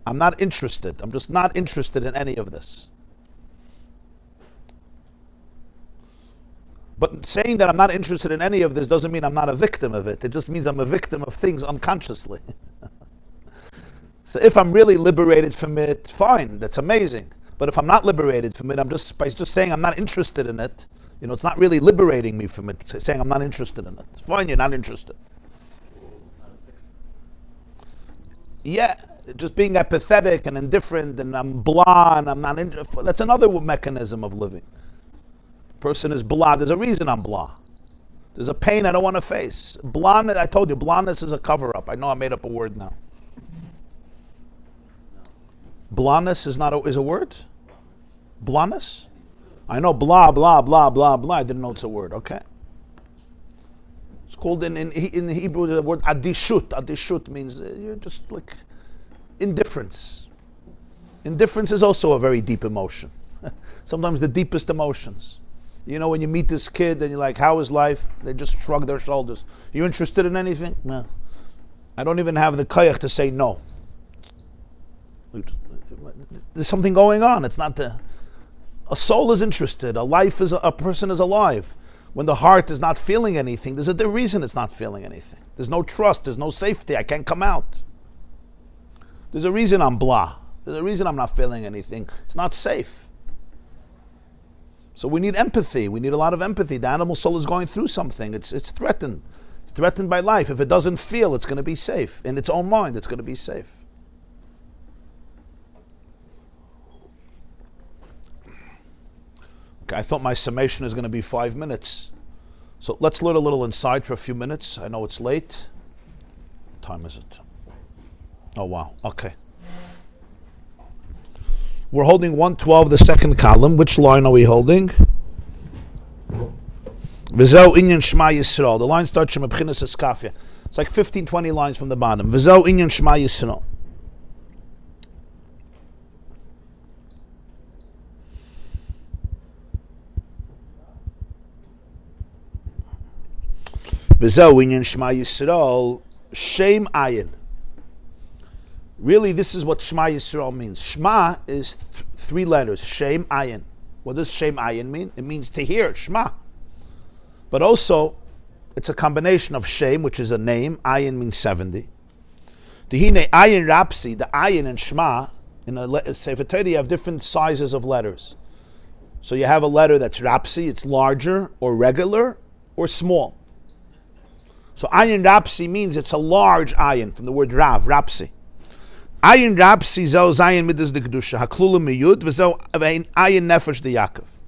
I'm not interested. I'm just not interested in any of this. But saying that I'm not interested in any of this doesn't mean I'm not a victim of it. It just means I'm a victim of things unconsciously. So if I'm really liberated from it, fine, that's amazing. But if I'm not liberated from it, by just saying I'm not interested in it, it's not really liberating me from it, saying I'm not interested in it. It's fine, you're not interested. Yeah, just being apathetic and indifferent and I'm blah and I'm not interested. That's another mechanism of living. Person is blah. There's a reason I'm blah. There's a pain I don't want to face. Blah, I told you, blahness is a cover-up. I know I made up a word now. Blahness is a word? Blahness? I know blah, blah, blah, blah, blah. I didn't know it's a word, okay? It's called in Hebrew, the word adishut. Adishut means you're just like indifference. Indifference is also a very deep emotion. Sometimes the deepest emotions. When you meet this kid and you're like, how is life? They just shrug their shoulders. You interested in anything? No. I don't even have the koyach to say no. There's something going on. It's not a soul is interested. A person is alive. When the heart is not feeling anything, there's a reason it's not feeling anything. There's no trust, there's no safety, I can't come out. There's a reason I'm blah. There's a reason I'm not feeling anything. It's not safe. So we need empathy. We need a lot of empathy. The animal soul is going through something. It's threatened. It's threatened by life. If it doesn't feel, it's going to be safe. In its own mind, it's going to be safe. Okay, I thought my summation is going to be 5 minutes. So let's learn a little inside for a few minutes. I know it's late. What time is it? Oh, wow. Okay. We're holding 112, the second column. Which line are we holding? V'zeu inyan Shema Yisrael. The line starts from Mebchinas Eskafia. It's like 15, 20 lines from the bottom. V'zeu inyan Shema Yisrael. V'zeu inyan Shema Yisrael. Shem Ayin. Really, this is what Shema Yisrael means. Shema is 3 letters. Shem Ayin. What does Shem Ayin mean? It means to hear, Shema. But also, it's a combination of Shem, which is a name. Ayin means 70. Dihine Ayin Rapsi, the Ayin and Shema, in a Sefer Torah, you have different sizes of letters. So you have a letter that's Rapsi, it's larger, or regular, or small. So Ayin Rapsi means it's a large Ayin, from the word Rav, Rapsi. Ayin Rapsi zeu Zayin midas de kedusha haklula miyud v'zeu ayin nefesh de Yaakov.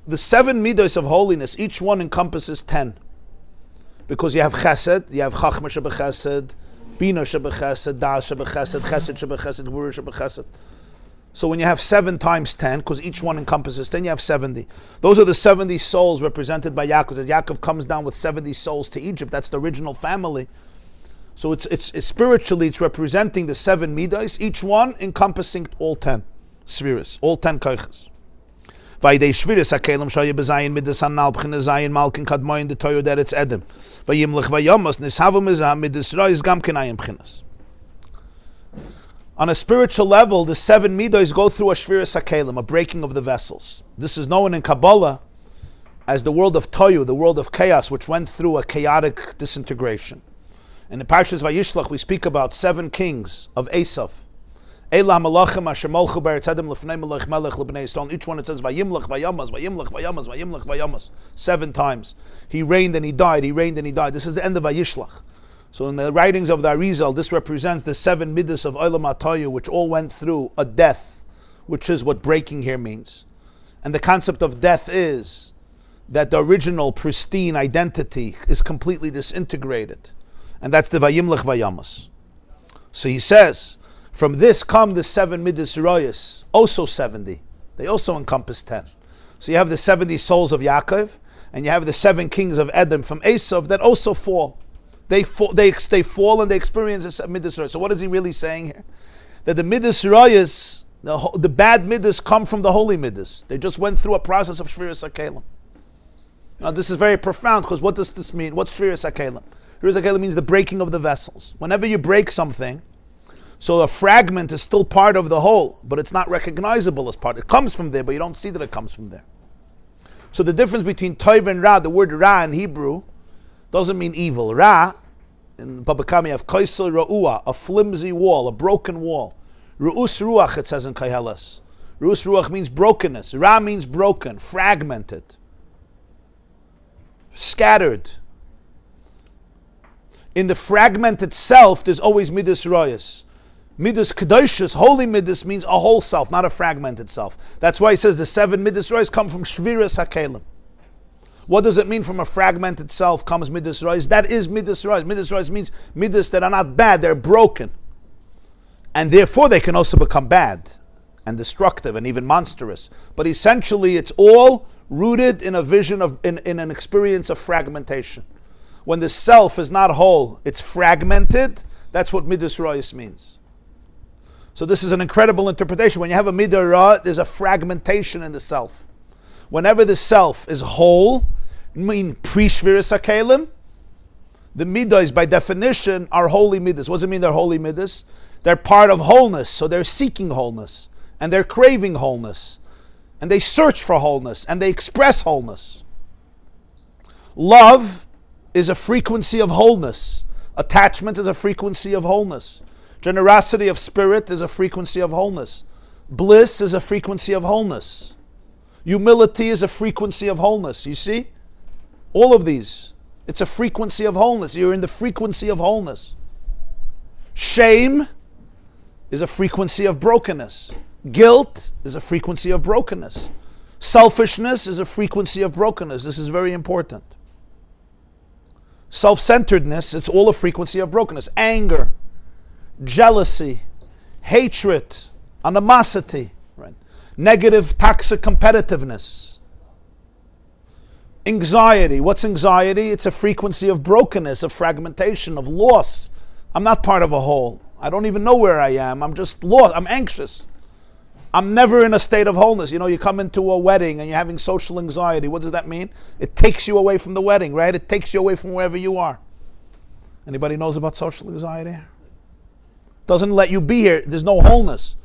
The 7 midos of holiness, each one encompasses 10, because you have Chesed, you have Chachma shebechesed, Bina shebechesed, Das shebechesed, Chesed shebechesed, Gvura shebechesed. So when you have 7 times 10, because each one encompasses 10, you have 70. Those are the 70 souls represented by Yaakov. As Yaakov comes down with 70 souls to Egypt, that's the original family. So it's spiritually, it's representing the 7 midas, each one encompassing all 10 spheres, all 10 koiches. Vaydei shviris hakelim shaya bezayin midas hanal b'china zayin malkin kadmoyin de toyo deretz edem. Vayimlich vayamos nishavu mizah midas rois gam kenayin b'chinas. On a spiritual level, the 7 midas go through a shviris hakelim, a breaking of the vessels. This is known in Kabbalah as the world of toyu, the world of chaos, which went through a chaotic disintegration. In the Parshas Vayishlach, we speak about 7 kings of Esav. Eila malachim asher molchu beretz edem lefnei melech melech lebnei Yisrael. Each one it says Vayimlech Vayamas, Vayimlech Vayamas, Vayimlech Vayamas. 7 times. He reigned and he died, he reigned and he died. This is the end of Vayishlach. So in the writings of the Arizal, this represents the 7 midas of Olam HaToyu, which all went through a death, which is what breaking here means. And the concept of death is that the original pristine identity is completely disintegrated. And that's the Vayimlech Vayamas. So he says, from this come the 7 midas royas, also 70. They also encompass 10. So you have the 70 souls of Yaakov, and you have the 7 kings of Edom from Esav that also fall. They fall and they experience the midas royas. So what is he really saying here? That the midas royas, the bad midas come from the holy midas. They just went through a process of shviras hakelim. Now this is very profound, because what does this mean? What's shviras hakelim? Shviras hakelim means the breaking of the vessels. Whenever you break something, so a fragment is still part of the whole, but it's not recognizable as part. It comes from there, but you don't see that it comes from there. So the difference between Toiv and Ra, the word Ra in Hebrew, doesn't mean evil. Ra, in Baba Kama, you have Kaisel Ra'ua, a flimsy wall, a broken wall. Ru'us Ruach, it says in Kaihelas. Ru'us Ruach means brokenness. Ra means broken, fragmented, scattered. In the fragment itself, there's always midas royas. Midas kedoshus, holy midas, means a whole self, not a fragmented self. That's why he says the 7 midas royas come from shviras hakelim. What does it mean from a fragmented self comes midas royas? That is midas royas. Midas royas means midas that are not bad, they're broken. And therefore they can also become bad and destructive and even monstrous. But essentially it's all rooted in a vision of, in an experience of fragmentation. When the self is not whole, it's fragmented. That's what midas royas means. So this is an incredible interpretation. When you have a midah ra, there's a fragmentation in the self. Whenever the self is whole, mean pre-shviras hakelim, the midas by definition are holy midas. What does it mean they're holy midas? They're part of wholeness, so they're seeking wholeness, and they're craving wholeness, and they search for wholeness, and they express wholeness. Love is a frequency of wholeness. Attachment is a frequency of wholeness. Generosity of spirit is a frequency of wholeness. Bliss is a frequency of wholeness. Humility is a frequency of wholeness. You see? All of these. It's a frequency of wholeness. You're in the frequency of wholeness. Shame is a frequency of brokenness. Guilt is a frequency of brokenness. Selfishness is a frequency of brokenness. This is very important. Self-centeredness, it's all a frequency of brokenness. Anger, jealousy, hatred, animosity, right? Negative, toxic competitiveness. Anxiety. What's anxiety? It's a frequency of brokenness, of fragmentation, of loss. I'm not part of a whole. I don't even know where I am. I'm just lost. I'm anxious. I'm never in a state of wholeness. You know, you come into a wedding and you're having social anxiety. What does that mean? It takes you away from the wedding, right? It takes you away from wherever you are. Anybody knows about social anxiety? Doesn't let you be here. There's no wholeness.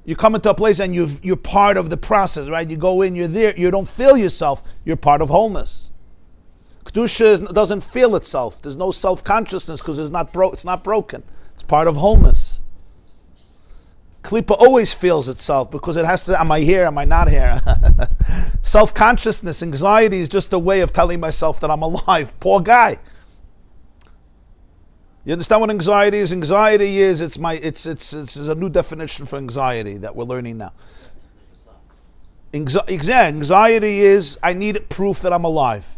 You come into a place and you're part of the process, right? You go in, you're there, you don't feel yourself. You're part of wholeness. Kedusha doesn't feel itself. There's no self-consciousness because it's not broken. It's part of wholeness. Klippa always feels itself because it has to, am I here, am I not here? Self-consciousness, anxiety is just a way of telling myself that I'm alive. Poor guy. You understand what anxiety is? Anxiety is, it's a new definition for anxiety that we're learning now. Anxiety is, I need proof that I'm alive.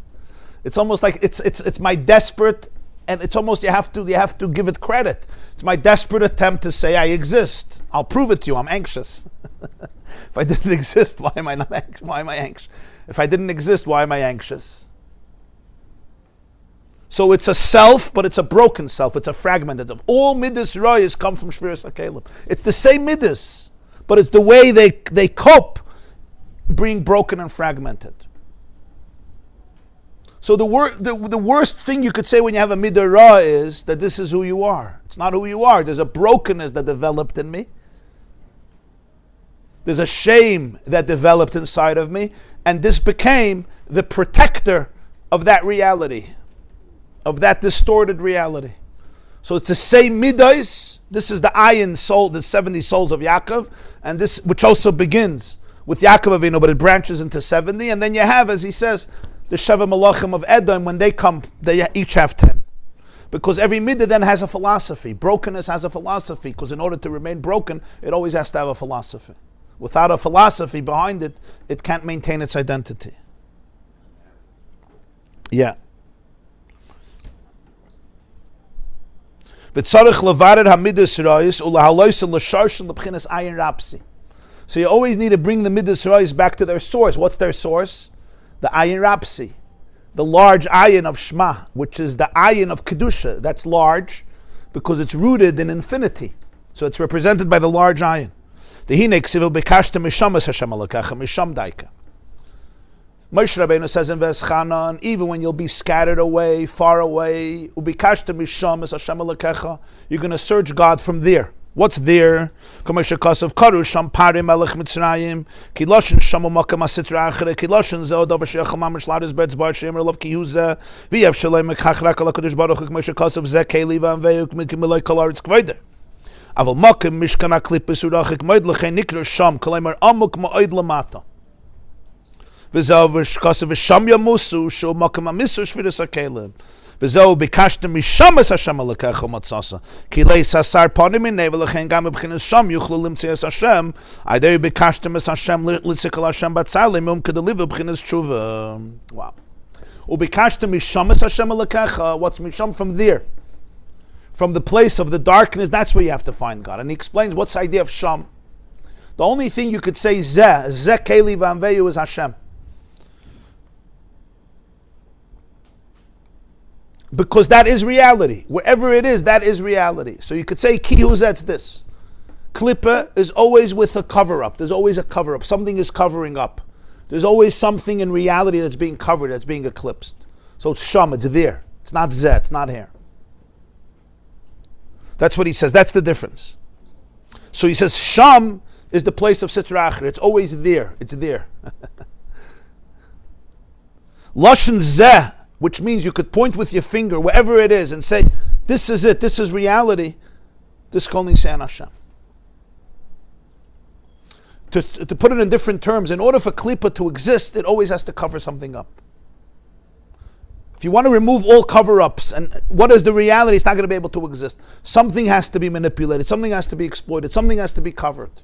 It's almost like it's my desperate, and it's almost you have to give it credit. It's my desperate attempt to say I exist. I'll prove it to you. I'm anxious. If I didn't exist, why am I not anxious? Why am I anxious? If I didn't exist, why am I anxious? So it's a self, but it's a broken self. It's a fragmented self. All midas rayas come from shviras hakelim. It's the same midas, but it's the way they cope being broken and fragmented. So the worst thing you could say when you have a midah ra is that this is who you are. It's not who you are. There's a brokenness that developed in me. There's a shame that developed inside of me. And this became the protector of that reality, of that distorted reality. So it's the same midas. This is the ayin soul, the 70 souls of Yaakov, and this, which also begins with Yaakov Avinu, but it branches into 70. And then you have, as he says, the Sheva Malachim of Edom, when they come, they each have 10. Because every midah then has a philosophy. Brokenness has a philosophy, because in order to remain broken, it always has to have a philosophy. Without a philosophy behind it, it can't maintain its identity. Yeah. So you always need to bring the midas rayos back to their source. What's their source? The ayin rapsi, the large ayin of Shema, which is the ayin of Kedusha. That's large because it's rooted in infinity. So it's represented by the large ayin. The hinek sivu bekashta mishamas Hashem alakacha misham daika. Moshe Rabbeinu says in Veschanan, even when you'll be scattered away, far away, ubikashta mishamas Hashem alakacha, you're going to search God from there. What's there? Karush Sham Pari Melech Mitzrayim, Kiloshin Shamu Makam Asitra Achre, Kiloshin Zod over Shecham Amishladis Beds Bar Shemer Love Kihuza, Viev Shalem Mechachrak Alakudish Baruch Moshe Kosov Zeke Liva and Veuk Mikimilai Kolaritz Kvoider. Aval Makim Mishkana Klippus Urachik Moidleche Nikro Sham, Kalemer Amuk Ma'oid Lamata. Vizav Kosov Sham Yamusu, Sho Makam Amisu Shviris Akelim. V'zeu bikashtem mishamas Hashem alekecha matzasa. Ki leis hasar panim minei v'lechen gam b'chinas sham yuchlu limtzias Hashem. Aideu bikashtem es Hashem litzikal Hashem batzar lemum kedeliver b'chinas tshuva. Wow. Ubikashtem mishamas Hashem alekecha. What's misham from there? From the place of the darkness, that's where you have to find God. And he explains what's the idea of sham. The only thing you could say zeh keli v'anveyu is Hashem. Because that is reality. Wherever it is, that is reality. So you could say, Kihuzet's this. Klippa is always with a cover-up. There's always a cover-up. Something is covering up. There's always something in reality that's being covered, that's being eclipsed. So it's Sham, it's there. It's not Zeh, it's not here. That's what he says. That's the difference. So he says, Sham is the place of Sitra Achra. It's always there. It's there. Lashon Zeh, which means you could point with your finger wherever it is and say, this is it, this is reality, this kol niseyan Hashem. To put it in different terms, in order for klipa to exist, it always has to cover something up. If you want to remove all cover-ups, and what is the reality, it's not going to be able to exist. Something has to be manipulated, something has to be exploited, something has to be covered.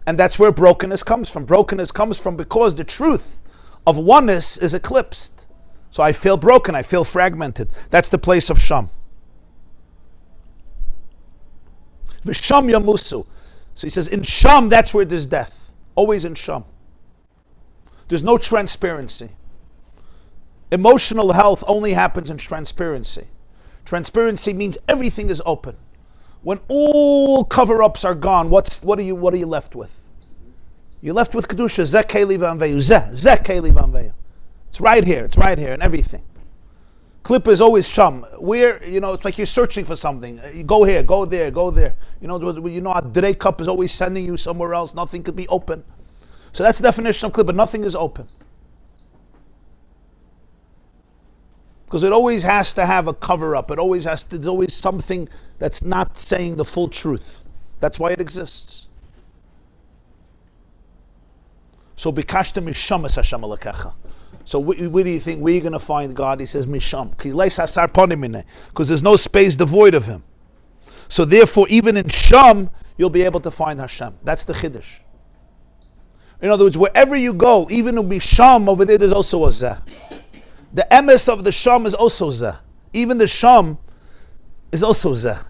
And that's where brokenness comes from. Brokenness comes from because the truth of oneness is eclipsed. So I feel broken, I feel fragmented. That's the place of Sham. V'sham yamusu. So he says, in Sham, that's where there's death. Always in Sham. There's no transparency. Emotional health only happens in transparency. Transparency means everything is open. When all cover-ups are gone, what are you left with? You're left with kedusha. Zeh keli v'anveyu. Zeh keli v'anveyu. It's right here in everything. Klipa is always sham. It's like you're searching for something. You go here, go there, go there. A Drey cup is always sending you somewhere else. Nothing could be open. So that's the definition of klipa. Nothing is open. Because it always has to have a cover-up. There's always something that's not saying the full truth. That's why it exists. So, bikashta misham es Hashem alekecha. So, where do you think we're going to find God? He says, misham. Because there's no space devoid of Him. So, therefore, even in Sham, you'll be able to find Hashem. That's the Chiddush. In other words, wherever you go, even in Misham, over there, there's also a Zeh. The emes of the Sham is also Zeh. Even the Sham is also Zeh.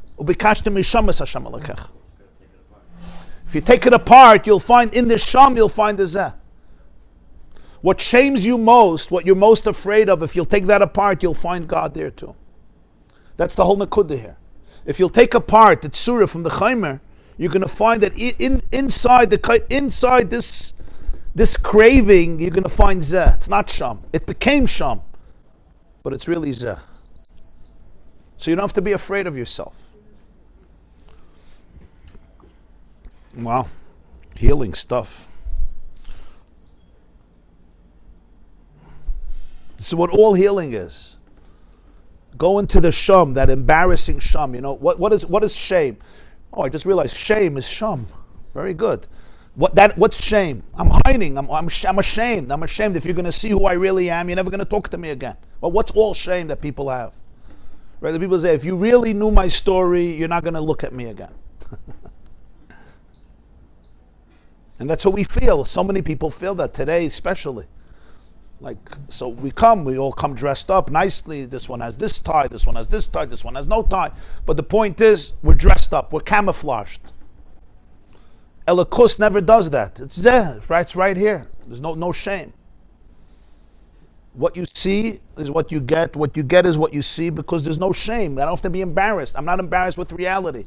If you take it apart, you'll find in the Sham, you'll find the Zeh. What shames you most, what you're most afraid of, if you'll take that apart, you'll find God there too. That's the whole Nakuda here. If you'll take apart the Tzura from the Chaimer, you're going to find that inside this craving, you're going to find Zeh. It's not Sham. It became Sham. But it's really Zeh. So you don't have to be afraid of yourself. Wow. Healing stuff. This is what all healing is. Go into the Sham, that embarrassing Sham. What is shame? Oh, I just realized shame is Sham. Very good. What's shame? I'm hiding. I'm ashamed. I'm ashamed. If you're going to see who I really am, you're never going to talk to me again. Well, what's all shame that people have? Right? The people say, if you really knew my story, you're not going to look at me again. And that's what we feel. So many people feel that today, especially. So we all come dressed up nicely. This one has this tie, this one has this tie, this one has no tie. But the point is, we're dressed up, we're camouflaged. Elikus never does that. It's there, right? It's right here. There's no shame. What you see is what you get. What you get is what you see, because there's no shame. I don't have to be embarrassed. I'm not embarrassed with reality.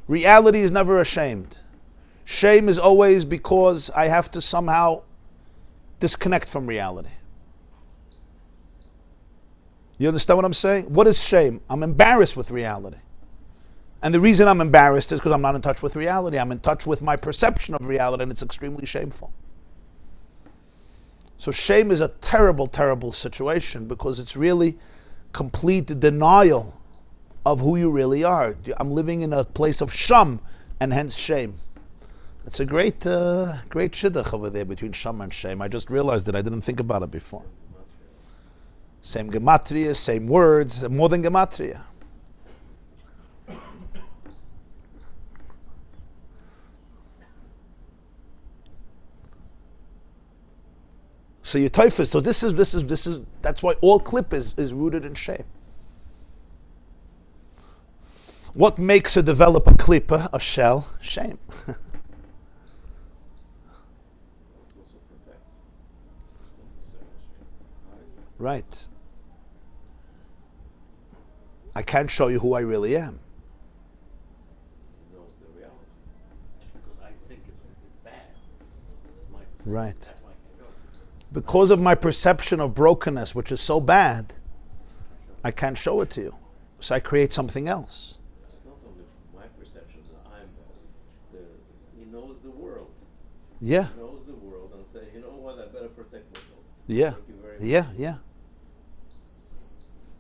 Reality is never ashamed. Shame is always because I have to somehow disconnect from reality. You understand what I'm saying? What is shame? I'm embarrassed with reality. And the reason I'm embarrassed is because I'm not in touch with reality. I'm in touch with my perception of reality, and it's extremely shameful. So shame is a terrible, terrible situation, because it's really complete denial of who you really are. I'm living in a place of sham, and hence shame. It's a great shidduch over there between sham and shame. I just realized it. I didn't think about it before. Same gematria, same words, more than gematria. So your typhus. So this is that's why all klip is rooted in shame. What makes a developer klippa, a shell? Shame. Right. I can't show you who I really am. He knows the reality. Because I think it's bad. Right. That's why I can't go. Because of my perception of brokenness, which is so bad, I can't show it to you. So I create something else. It's not only my perception that I'm bad. He knows the world. Yeah. He knows the world and say, you know what, I better protect myself. Yeah. Thank you very much. Yeah.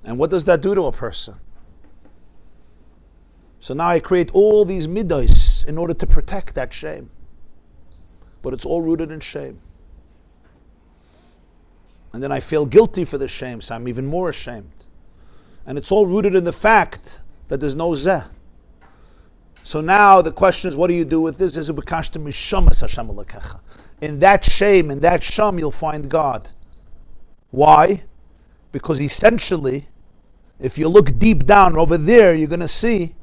And what does that do to a person? So now I create all these midos in order to protect that shame. But it's all rooted in shame. And then I feel guilty for the shame, so I'm even more ashamed. And it's all rooted in the fact that there's no zeh. So now the question is, what do you do with this? In that shame, in that sham, you'll find God. Why? Because essentially, if you look deep down over there, you're going to see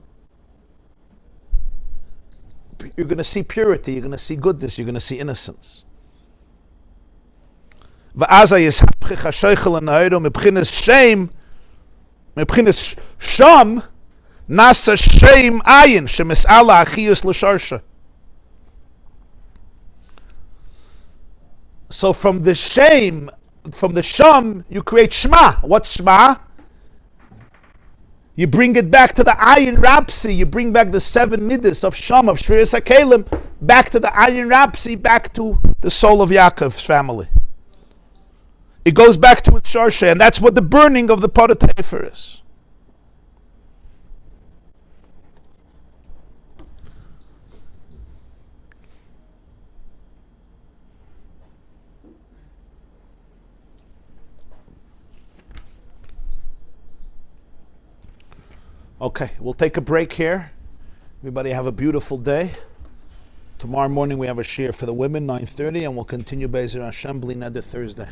purity, you're going to see goodness, you're going to see innocence. Sham nasa shame ayin shemis'ala achiyus l'sharsha. So from the shame, from the sham, you create shma. What's shma? You bring it back to the ayin rapsi. You bring back the 7 midas of sham, of shviras hakelim, back to the ayin rapsi, back to the soul of Yaakov's family. It goes back to its sharsha, and that's what the burning of the pot tefer is. Okay, we'll take a break here. Everybody have a beautiful day. Tomorrow morning we have a shir for the women, 9:30, and we'll continue Be'ezer Hashem Bli Neder Thursday.